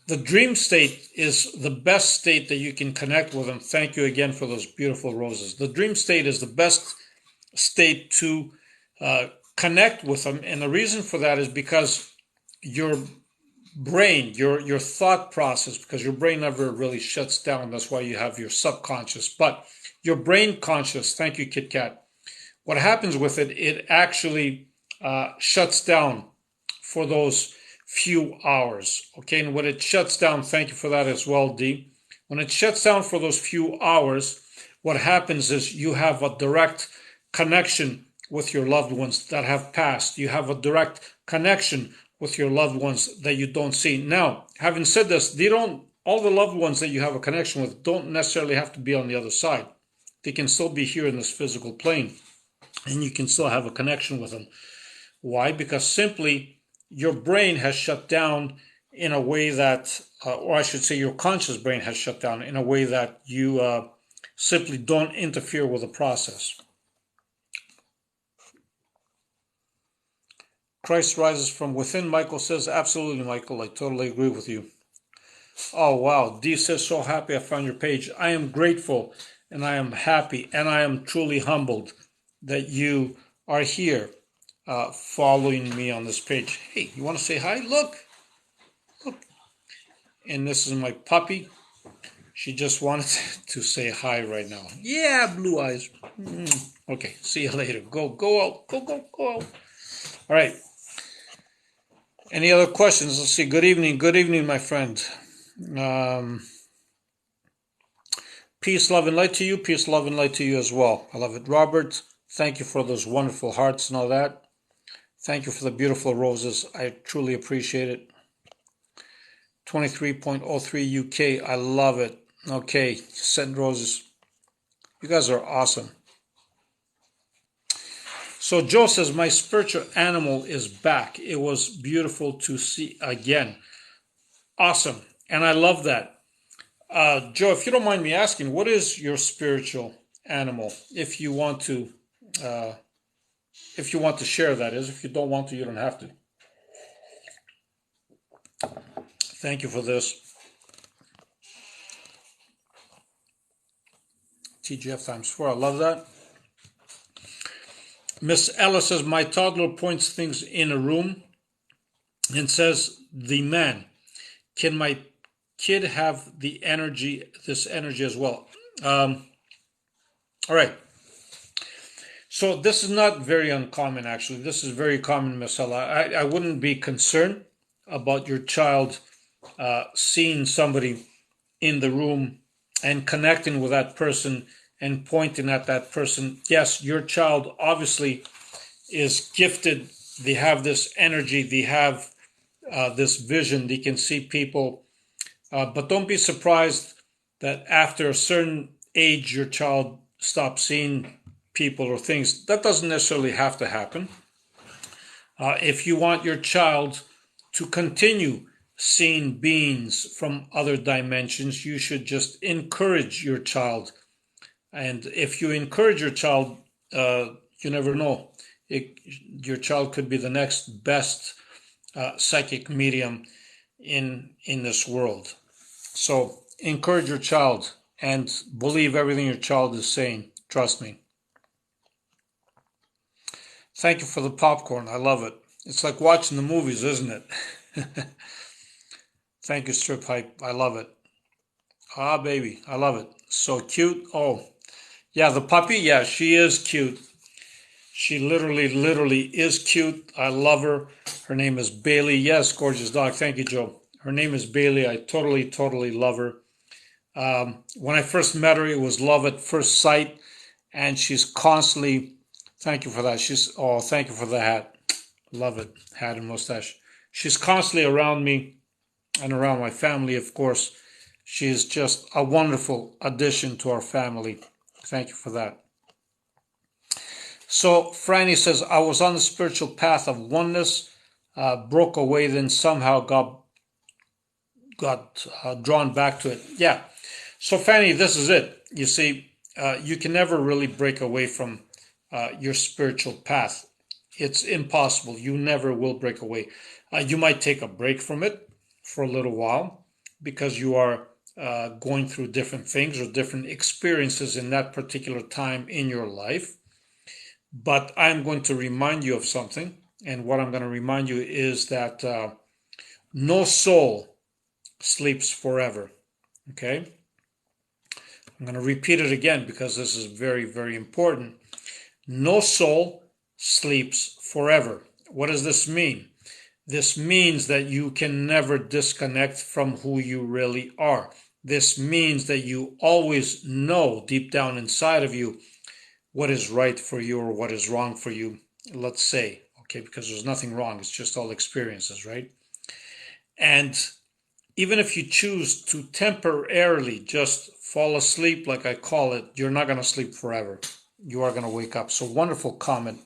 the dream state is the best state that you can connect with them. Thank you again for those beautiful roses. The dream state is the best state to connect with them. And the reason for that is because your brain, your thought process, because your brain never really shuts down. That's why you have your subconscious. But your brain conscious, thank you, Kit Kat. What happens with it, it actually shuts down for those few hours. Okay, and when it shuts down, thank you for that as well, D. When it shuts down for those few hours, what happens is you have a direct connection with your loved ones that have passed. You have a direct connection with your loved ones that you don't see. Now, having said this, all the loved ones that you have a connection with don't necessarily have to be on the other side. They can still be here in this physical plane, and you can still have a connection with them. Why? Because simply your brain has shut down in a way that, or I should say your conscious brain has shut down in a way that you simply don't interfere with the process. Christ rises from within, Michael says. Absolutely, Michael. I totally agree with you. Oh, wow. Dee says, so happy I found your page. I am grateful and I am happy and I am truly humbled that you are here following me on this page. Hey, you want to say hi? Look. And this is my puppy. She just wanted to say hi right now. Yeah, blue eyes. Okay, see you later. Go out. Go out. All right. Any other questions? Let's see. Good evening, my friend. Peace, love, and light to you. Peace, love, and light to you as well. I love it. Robert, thank you for those wonderful hearts and all that. Thank you for the beautiful roses. I truly appreciate it. 23.03 UK. I love it. Okay, send roses. You guys are awesome. So Joe says, my spiritual animal is back. It was beautiful to see again. Awesome. And I love that. Joe, if you don't mind me asking, what is your spiritual animal? If you want to share, that is. If you don't want to, you don't have to. Thank you for this. TGF times 4. I love that. Miss Ella says, my toddler points things in a room and says, the man, can my kid have this energy as well? All right. So this is not very uncommon, actually. This is very common, Miss Ella. I wouldn't be concerned about your child seeing somebody in the room and connecting with that person and pointing at that person. Yes, your child obviously is gifted. They have this energy. They have this vision. They can see people. But don't be surprised that after a certain age, your child stops seeing people or things. That doesn't necessarily have to happen. If you want your child to continue seeing beings from other dimensions, you should just encourage your child. And if you encourage your child, you never know. Your child could be the next best psychic medium in this world. So encourage your child and believe everything your child is saying. Trust me. Thank you for the popcorn. I love it. It's like watching the movies, isn't it? Thank you, Strip Hype. I love it. Ah, baby. I love it. So cute. Oh, yeah, the puppy. Yeah, she is cute. She literally is cute. I love her. Her name is Bailey. Yes, gorgeous dog. Thank you, Joe. Her name is Bailey. I totally love her. When I first met her, it was love at first sight. And she's constantly, thank you for that. Thank you for the hat. Love it. Hat and mustache. She's constantly around me and around my family, of course. She is just a wonderful addition to our family. Thank you for that. So Franny says, I was on the spiritual path of oneness, broke away, then somehow got drawn back to it. Yeah. So Franny, this is it. You see, you can never really break away from your spiritual path. It's impossible. You never will break away. You might take a break from it for a little while because you are going through different things or different experiences in that particular time in your life. But I'm going to remind you of something. And what I'm going to remind you is that no soul sleeps forever. Okay? I'm going to repeat it again because this is very, very important. No soul sleeps forever. What does this mean? This means that you can never disconnect from who you really are. This means that you always know deep down inside of you what is right for you or what is wrong for you, let's say, okay, because there's nothing wrong, it's just all experiences, right? And even if you choose to temporarily just fall asleep, like I call it, you're not going to sleep forever. You are going to wake up. So wonderful comment.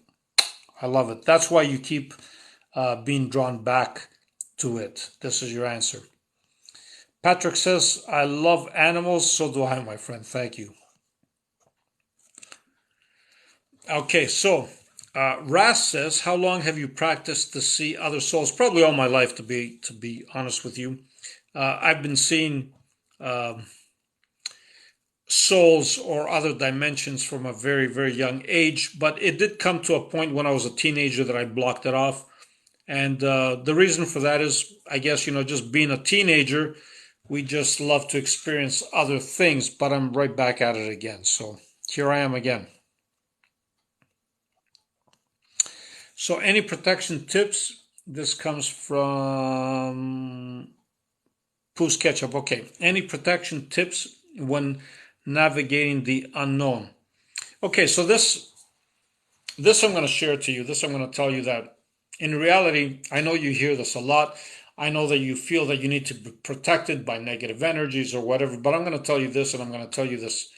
I love it. That's why you keep being drawn back to it. This is your answer. Patrick says, I love animals. So do I, my friend. Thank you. Okay, so Ras says, how long have you practiced to see other souls? Probably all my life, to be honest with you. I've been seeing souls or other dimensions from a very, very young age, but it did come to a point when I was a teenager that I blocked it off. And the reason for that is, I guess, just being a teenager, we just love to experience other things, but I'm right back at it again. So here I am again. So any protection tips? This comes from Poos Ketchup. Okay. Any protection tips when navigating the unknown? Okay, so this I'm going to share to you. This I'm going to tell you that in reality, I know you hear this a lot. I know that you feel that you need to be protected by negative energies or whatever, but I'm going to tell you this, and I'm going to tell you this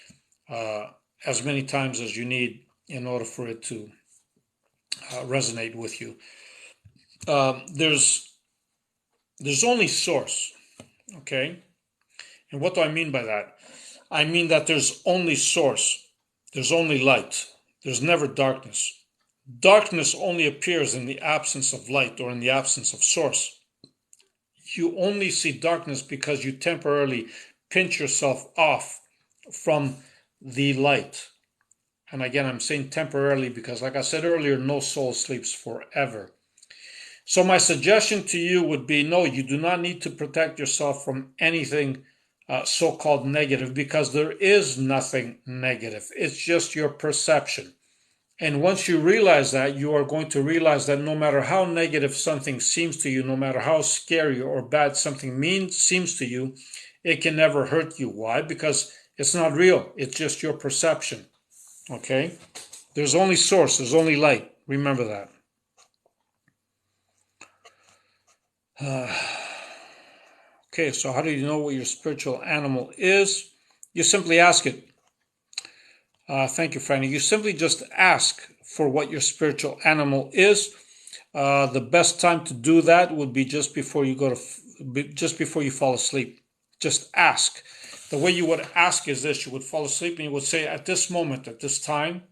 as many times as you need in order for it to resonate with you. There's only source, okay? And what do I mean by that? I mean that there's only source. There's only light. There's never darkness. Darkness only appears in the absence of light or in the absence of source. You only see darkness because you temporarily pinch yourself off from the light. And again, I'm saying temporarily because, like I said earlier, no soul sleeps forever. So my suggestion to you would be, no, you do not need to protect yourself from anything so-called negative, because there is nothing negative. It's just your perception. And once you realize that, you are going to realize that no matter how negative something seems to you, no matter how scary or bad something seems to you, it can never hurt you. Why? Because it's not real. It's just your perception. Okay? There's only source. There's only light. Remember that. Okay, so how do you know what your spiritual animal is? You simply ask it. Thank you, Franny. You simply just ask for what your spiritual animal is. The best time to do that would be just before you fall asleep. Just ask. The way you would ask is this: you would fall asleep and you would say, "At this moment, at this time,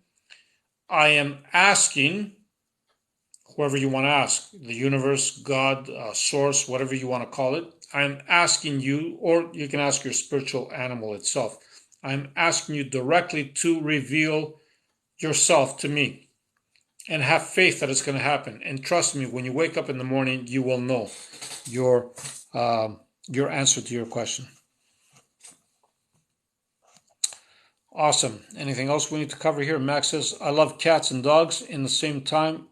I am asking." Whoever you want to ask, the universe, God, source, whatever you want to call it, I'm asking you, or you can ask your spiritual animal itself, I'm asking you directly to reveal yourself to me, and have faith that it's going to happen. And trust me, when you wake up in the morning, you will know your answer to your question. Awesome. Anything else we need to cover here? Max says, I love cats and dogs in the same time.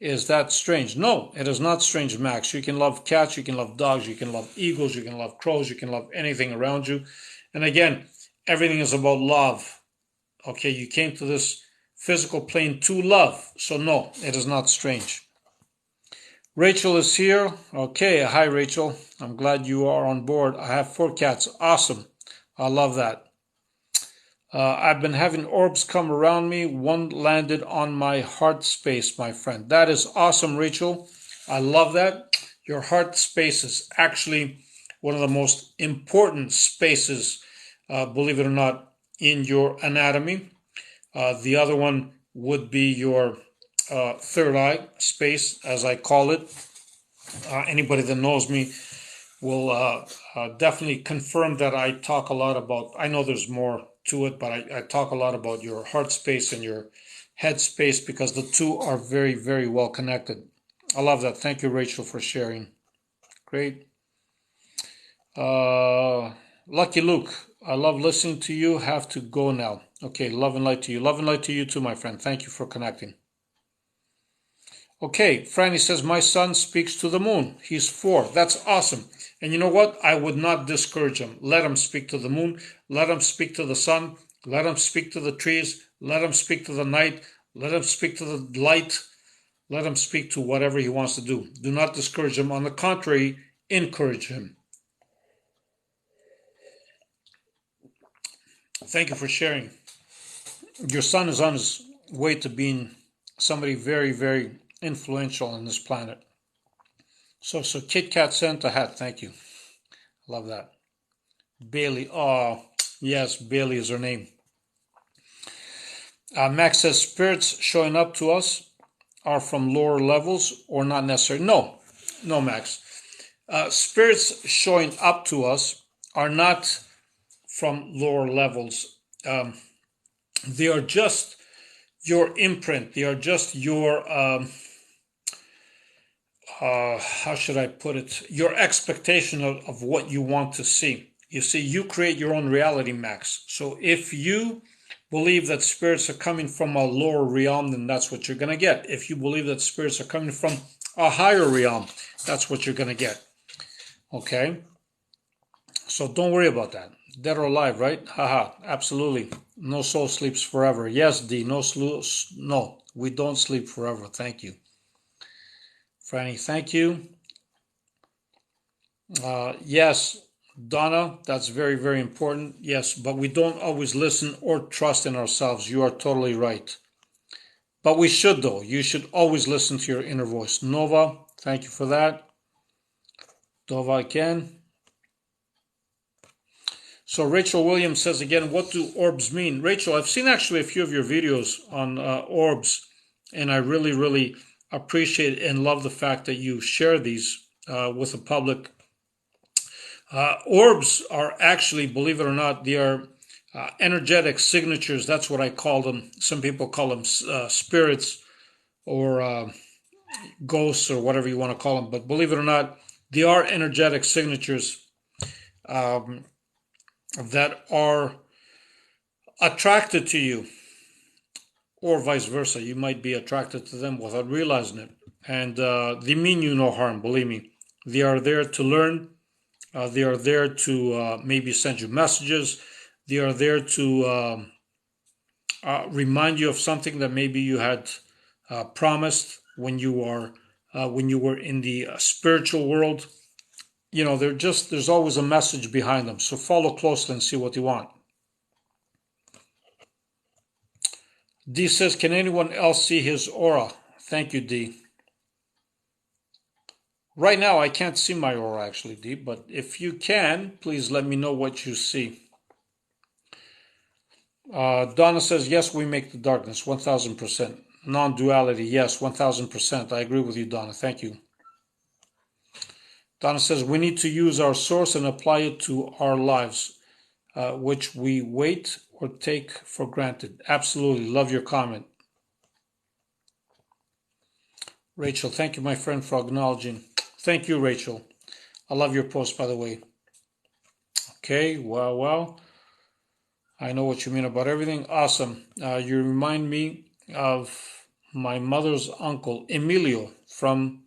Is that strange? No, it is not strange, Max. You can love cats, you can love dogs, you can love eagles, you can love crows, you can love anything around you. And again, everything is about love. Okay, you came to this physical plane to love. So no, it is not strange. Rachel is here. Okay, hi Rachel. I'm glad you are on board. I have 4 cats. Awesome. I love that. I've been having orbs come around me. One landed on my heart space, my friend. That is awesome, Rachel. I love that. Your heart space is actually one of the most important spaces, believe it or not, in your anatomy. The other one would be your third eye space, as I call it. Anybody that knows me will definitely confirm that I talk a lot about, I know there's more to it, but I talk a lot about your heart space and your head space because the two are very, very well connected. I love that. Thank you, Rachel, for sharing. Great. Lucky Luke, I love listening to you. Have to go now. Okay, love and light to you. Love and light to you too, my friend. Thank you for connecting. Okay, Franny says, my son speaks to the moon. He's 4. That's awesome. And you know what? I would not discourage him. Let him speak to the moon. Let him speak to the sun. Let him speak to the trees. Let him speak to the night. Let him speak to the light. Let him speak to whatever he wants to do. Do not discourage him. On the contrary, encourage him. Thank you for sharing. Your son is on his way to being somebody very, very influential on this planet. So Kit Kat sent a hat. Thank you. Love that. Bailey. Oh, yes, Bailey is her name. Max says, spirits showing up to us are from lower levels or not necessarily. No, Max. Spirits showing up to us are not from lower levels. They are just your imprint. They are just your, how should I put it? Your expectation of what you want to see. You see, you create your own reality, Max. So if you believe that spirits are coming from a lower realm, then that's what you're going to get. If you believe that spirits are coming from a higher realm, that's what you're going to get. Okay? So don't worry about that. Dead or alive, right? Haha, absolutely. No soul sleeps forever. Yes, D, no, we don't sleep forever. Thank you. Franny, thank you. Yes, Donna, that's very, very important. Yes, but we don't always listen or trust in ourselves. You are totally right. But we should, though. You should always listen to your inner voice. Nova, thank you for that. Dova again. So Rachel Williams says again, what do orbs mean? Rachel, I've seen actually a few of your videos on orbs, and I really, really appreciate and love the fact that you share these with the public. Orbs are actually, believe it or not, they are energetic signatures. That's what I call them. Some people call them spirits or ghosts or whatever you want to call them. But believe it or not, they are energetic signatures that are attracted to you, or vice versa. You might be attracted to them without realizing it. And they mean you no harm, believe me. They are there to learn. They are there to maybe send you messages. They are there to remind you of something that maybe you had promised when you were in the spiritual world. You know, there's always a message behind them. So follow closely and see what you want. D says, can anyone else see his aura? Thank you, D. Right now, I can't see my aura actually, D, but if you can, please let me know what you see. Donna says, yes, we make the darkness, 1000%. Non-duality, yes, 1000%. I agree with you, Donna. Thank you. Donna says, we need to use our source and apply it to our lives, which we wait or take for granted. Absolutely. Love your comment. Rachel, thank you, my friend, for acknowledging. Thank you, Rachel. I love your post, by the way. Okay, well. I know what you mean about everything. Awesome. You remind me of my mother's uncle, Emilio, from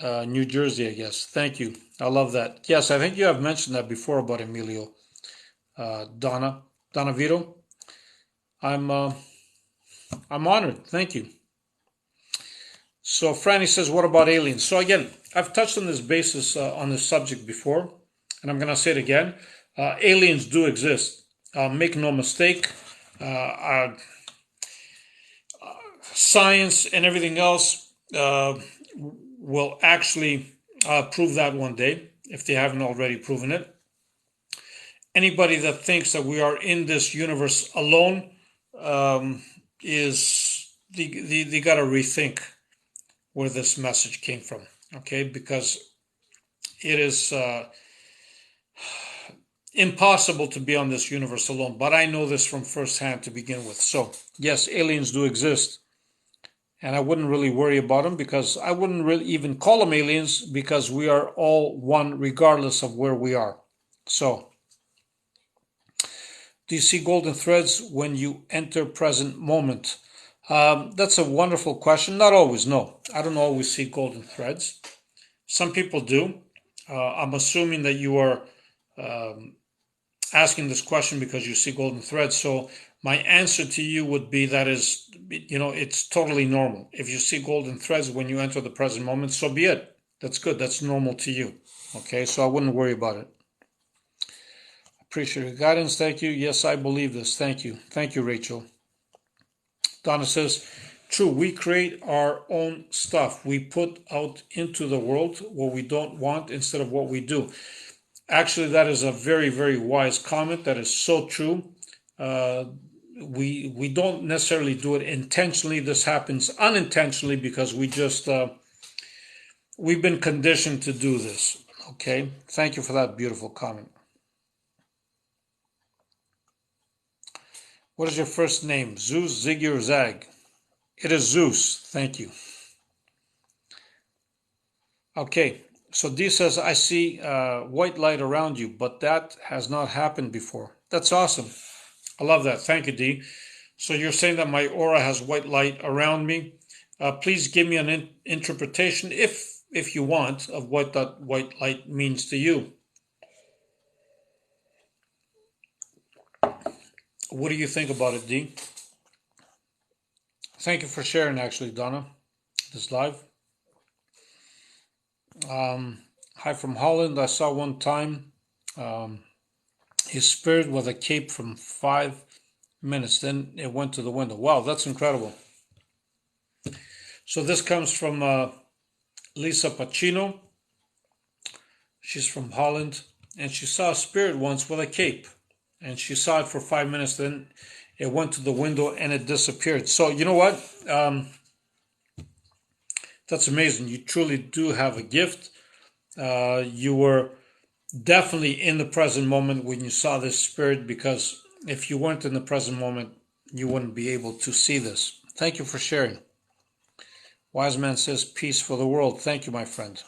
New Jersey, I guess. Thank you. I love that. Yes, I think you have mentioned that before about Emilio. Donna Vito. I'm honored. Thank you. So Franny says, what about aliens? So again, I've touched on this basis on this subject before, and I'm going to say it again. Aliens do exist. Make no mistake. Science and everything else will actually prove that one day, if they haven't already proven it. Anybody that thinks that we are in this universe alone is they got to rethink where this message came from, okay? Because it is impossible to be on this universe alone. But I know this from firsthand to begin with. So yes, aliens do exist. And I wouldn't really worry about them, because I wouldn't really even call them aliens, because we are all one regardless of where we are. So, do you see golden threads when you enter present moment? That's a wonderful question. Not always, no. I don't always see golden threads. Some people do. I'm assuming that you are um, asking this question because you see golden threads. So my answer to you would be that is, it's totally normal. If you see golden threads when you enter the present moment, so be it. That's good. That's normal to you. Okay, so I wouldn't worry about it. Appreciate your guidance. Thank you. Yes, I believe this. Thank you. Thank you, Rachel. Donna says, true, we create our own stuff. We put out into the world what we don't want instead of what we do. Actually, that is a very, very wise comment. That is so true. Uh, we don't necessarily do it intentionally. This happens unintentionally because we've been conditioned to do this. Okay, thank you for that beautiful comment. What is your first name? Zeus, Ziggy, or Zag? It is Zeus. Thank you. Okay, so D says, I see white light around you, but that has not happened before. That's awesome. I love that. Thank you, D. So you're saying that my aura has white light around me. Please give me an interpretation, if you want, of what that white light means to you. What do you think about it, D? Thank you for sharing, actually, Donna, this live. Hi from Holland. I saw one time his spirit with a cape from 5 minutes. Then it went to the window. Wow, that's incredible. So this comes from Lisa Pacino. She's from Holland, and she saw a spirit once with a cape, and she saw it for 5 minutes. Then it went to the window and it disappeared. So you know what? That's amazing. You truly do have a gift. You were definitely in the present moment when you saw this spirit, because if you weren't in the present moment, you wouldn't be able to see this. Thank you for sharing. Wise Man says, peace for the world. Thank you, my friend.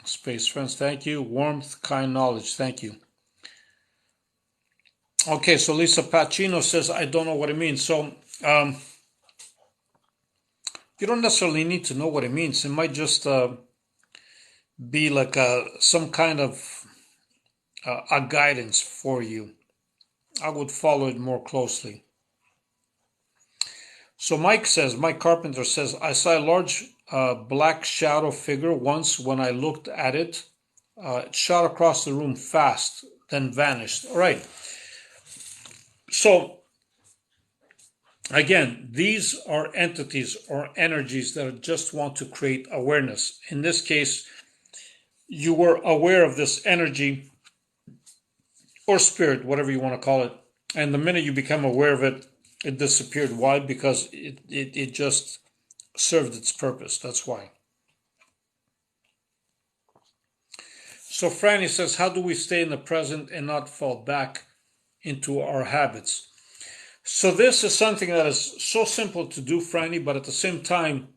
Space Friends, thank you. Warmth, kind knowledge, thank you. Okay, so Lisa Pacino says, I don't know what it means. So you don't necessarily need to know what it means. It might just be like some kind of a guidance for you. I would follow it more closely. So Mike Carpenter says, I saw a large black shadow figure once. When I looked at it, it shot across the room fast, then vanished. All right. So again, these are entities or energies that just want to create awareness. In this case, you were aware of this energy or spirit, whatever you want to call it. And the minute you become aware of it, it disappeared. Why? Because it just served its purpose. That's why. So Franny says, how do we stay in the present and not fall back into our habits? So this is something that is so simple to do, Franny, but at the same time,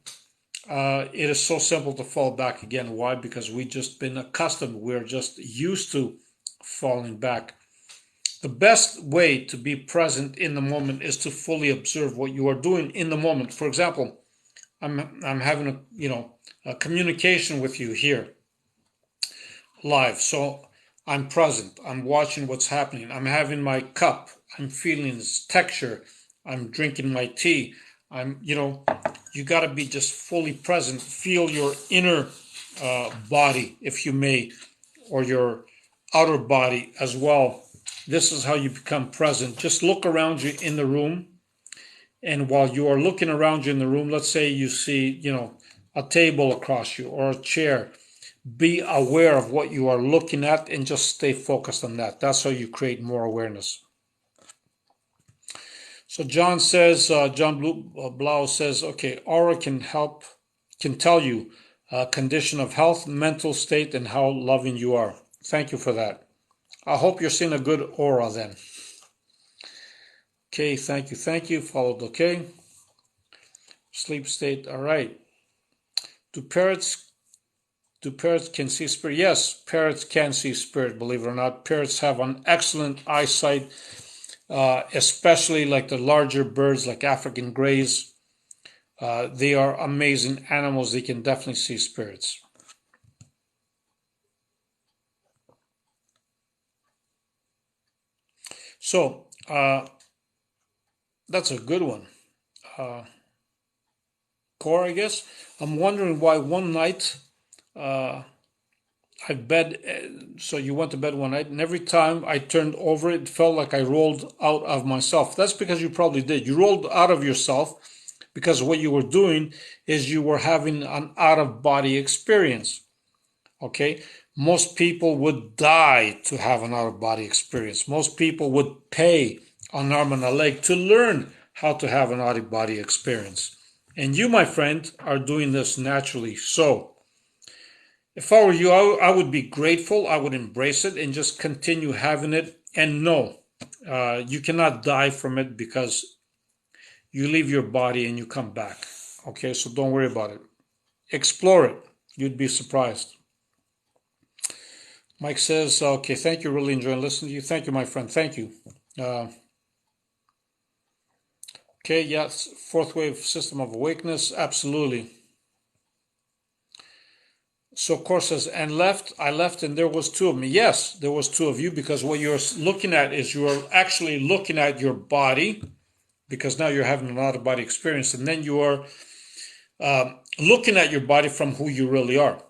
it is so simple to fall back again. Why? Because we've just been accustomed. We're just used to falling back. The best way to be present in the moment is to fully observe what you are doing in the moment. For example, I'm having a communication with you here live. So I'm present. I'm watching what's happening. I'm having my cup. I'm feeling its texture. I'm drinking my tea. You got to be just fully present. Feel your inner body, if you may, or your outer body as well. This is how you become present. Just look around you in the room. And while you are looking around you in the room, let's say you see, a table across you or a chair. Be aware of what you are looking at and just stay focused on that. That's how you create more awareness. So John Blau says, okay, aura can tell you condition of health, mental state, and how loving you are. Thank you for that. I hope you're seeing a good aura then. Okay, thank you. Followed okay. Sleep state, all right. Do parrots can see spirit? Yes, parrots can see spirit, believe it or not. Parrots have an excellent eyesight. especially like the larger birds like African greys. They are amazing animals. They can definitely see spirits. So that's a good one. Core, I guess. I'm wondering why one night I bed. So you went to bed one night, and every time I turned over, it felt like I rolled out of myself. That's because you probably did. You rolled out of yourself because what you were doing is you were having an out of body experience. Okay? Most people would die to have an out of body experience. Most people would pay an arm and a leg to learn how to have an out of body experience. And you, my friend, are doing this naturally. So, if I were you, I would be grateful. I would embrace it and just continue having it. And no, you cannot die from it because you leave your body and you come back. Okay, so don't worry about it. Explore it. You'd be surprised. Mike says, okay, thank you. Really enjoying listening to you. Thank you, my friend. Thank you. Okay, yes, fourth wave system of awakeness. Absolutely. So Core says, and left, I left and there was two of me. Yes, there was two of you because what you're looking at is you're actually looking at your body because now you're having an out-of-body experience, and then you are looking at your body from who you really are.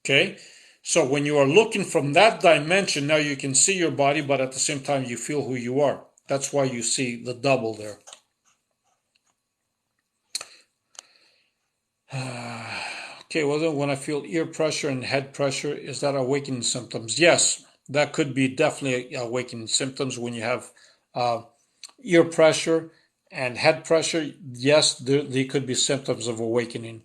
Okay? So when you are looking from that dimension, now you can see your body, but at the same time you feel who you are. That's why you see the double there. Okay, well then when I feel ear pressure and head pressure, is that awakening symptoms? Yes, that could be definitely awakening symptoms when you have ear pressure and head pressure. Yes, they could be symptoms of awakening.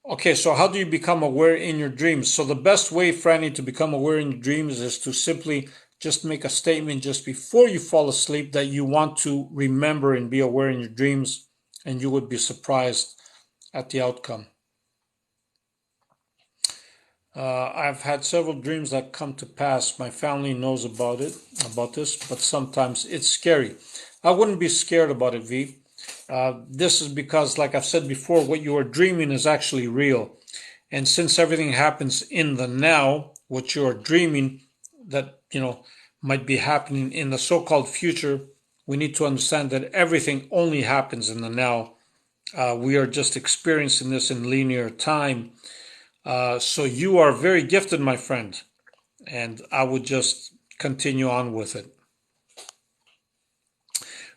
Okay, so how do you become aware in your dreams? So the best way, Franny, to become aware in your dreams is to simply just make a statement just before you fall asleep that you want to remember and be aware in your dreams, and you would be surprised at the outcome. I've had several dreams that come to pass. My family knows about this, but sometimes it's scary. I wouldn't be scared about it, V. This is because, like I've said before, what you are dreaming is actually real. And since everything happens in the now, what you are dreaming that, might be happening in the so-called future, we need to understand that everything only happens in the now. We are just experiencing this in linear time. So you are very gifted, my friend, and I would just continue on with it.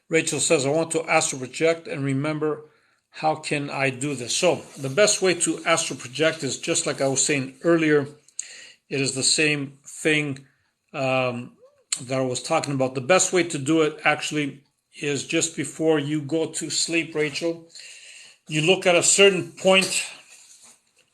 Rachel says, I want to astral project and remember, how can I do this? So the best way to astral project is just like I was saying earlier. It is the same thing that I was talking about. The best way to do it actually is just before you go to sleep, Rachel. You look at a certain point.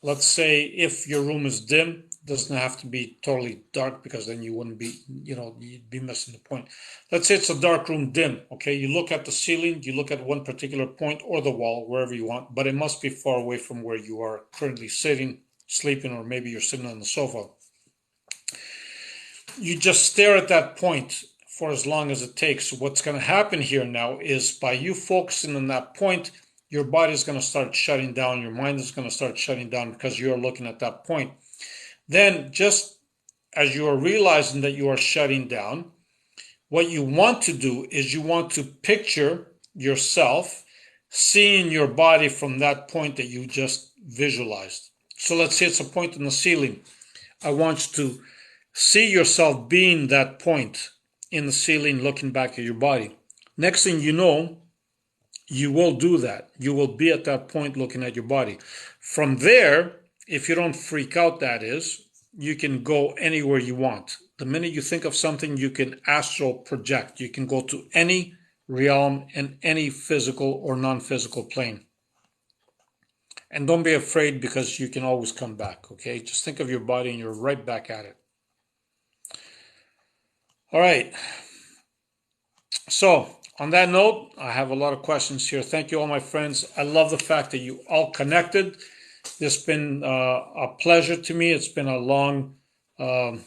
Let's say if your room is dim, it doesn't have to be totally dark because then you wouldn't be, you'd be missing the point. Let's say it's a dark room, dim, okay? You look at the ceiling, you look at one particular point or the wall, wherever you want, but it must be far away from where you are currently sitting, sleeping, or maybe you're sitting on the sofa. You just stare at that point for as long as it takes. What's going to happen here now is by you focusing on that point, your body is going to start shutting down. Your mind is going to start shutting down because you're looking at that point. Then just as you are realizing that you are shutting down, what you want to do is you want to picture yourself seeing your body from that point that you just visualized. So let's say it's a point in the ceiling. I want you to see yourself being that point in the ceiling looking back at your body. Next thing you know, you will do that. You will be at that point looking at your body. From there, if you don't freak out, that is, you can go anywhere you want. The minute you think of something, you can astral project. You can go to any realm and any physical or non-physical plane. And don't be afraid because you can always come back, okay? Just think of your body and you're right back at it. All right. So, on that note, I have a lot of questions here. Thank you all my friends. I love the fact that you all connected. It's been a pleasure to me. It's been a long live,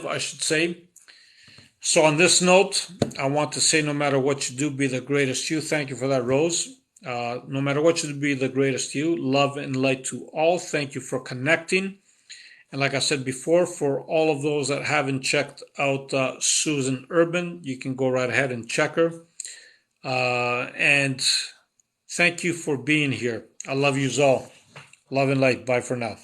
I should say. So on this note, I want to say no matter what you do, be the greatest you. Thank you for that, Rose. No matter what you do, be the greatest you. Love and light to all. Thank you for connecting. And like I said before, for all of those that haven't checked out Susan Urban, you can go right ahead and check her. And thank you for being here. I love you all. Love and light. Bye for now.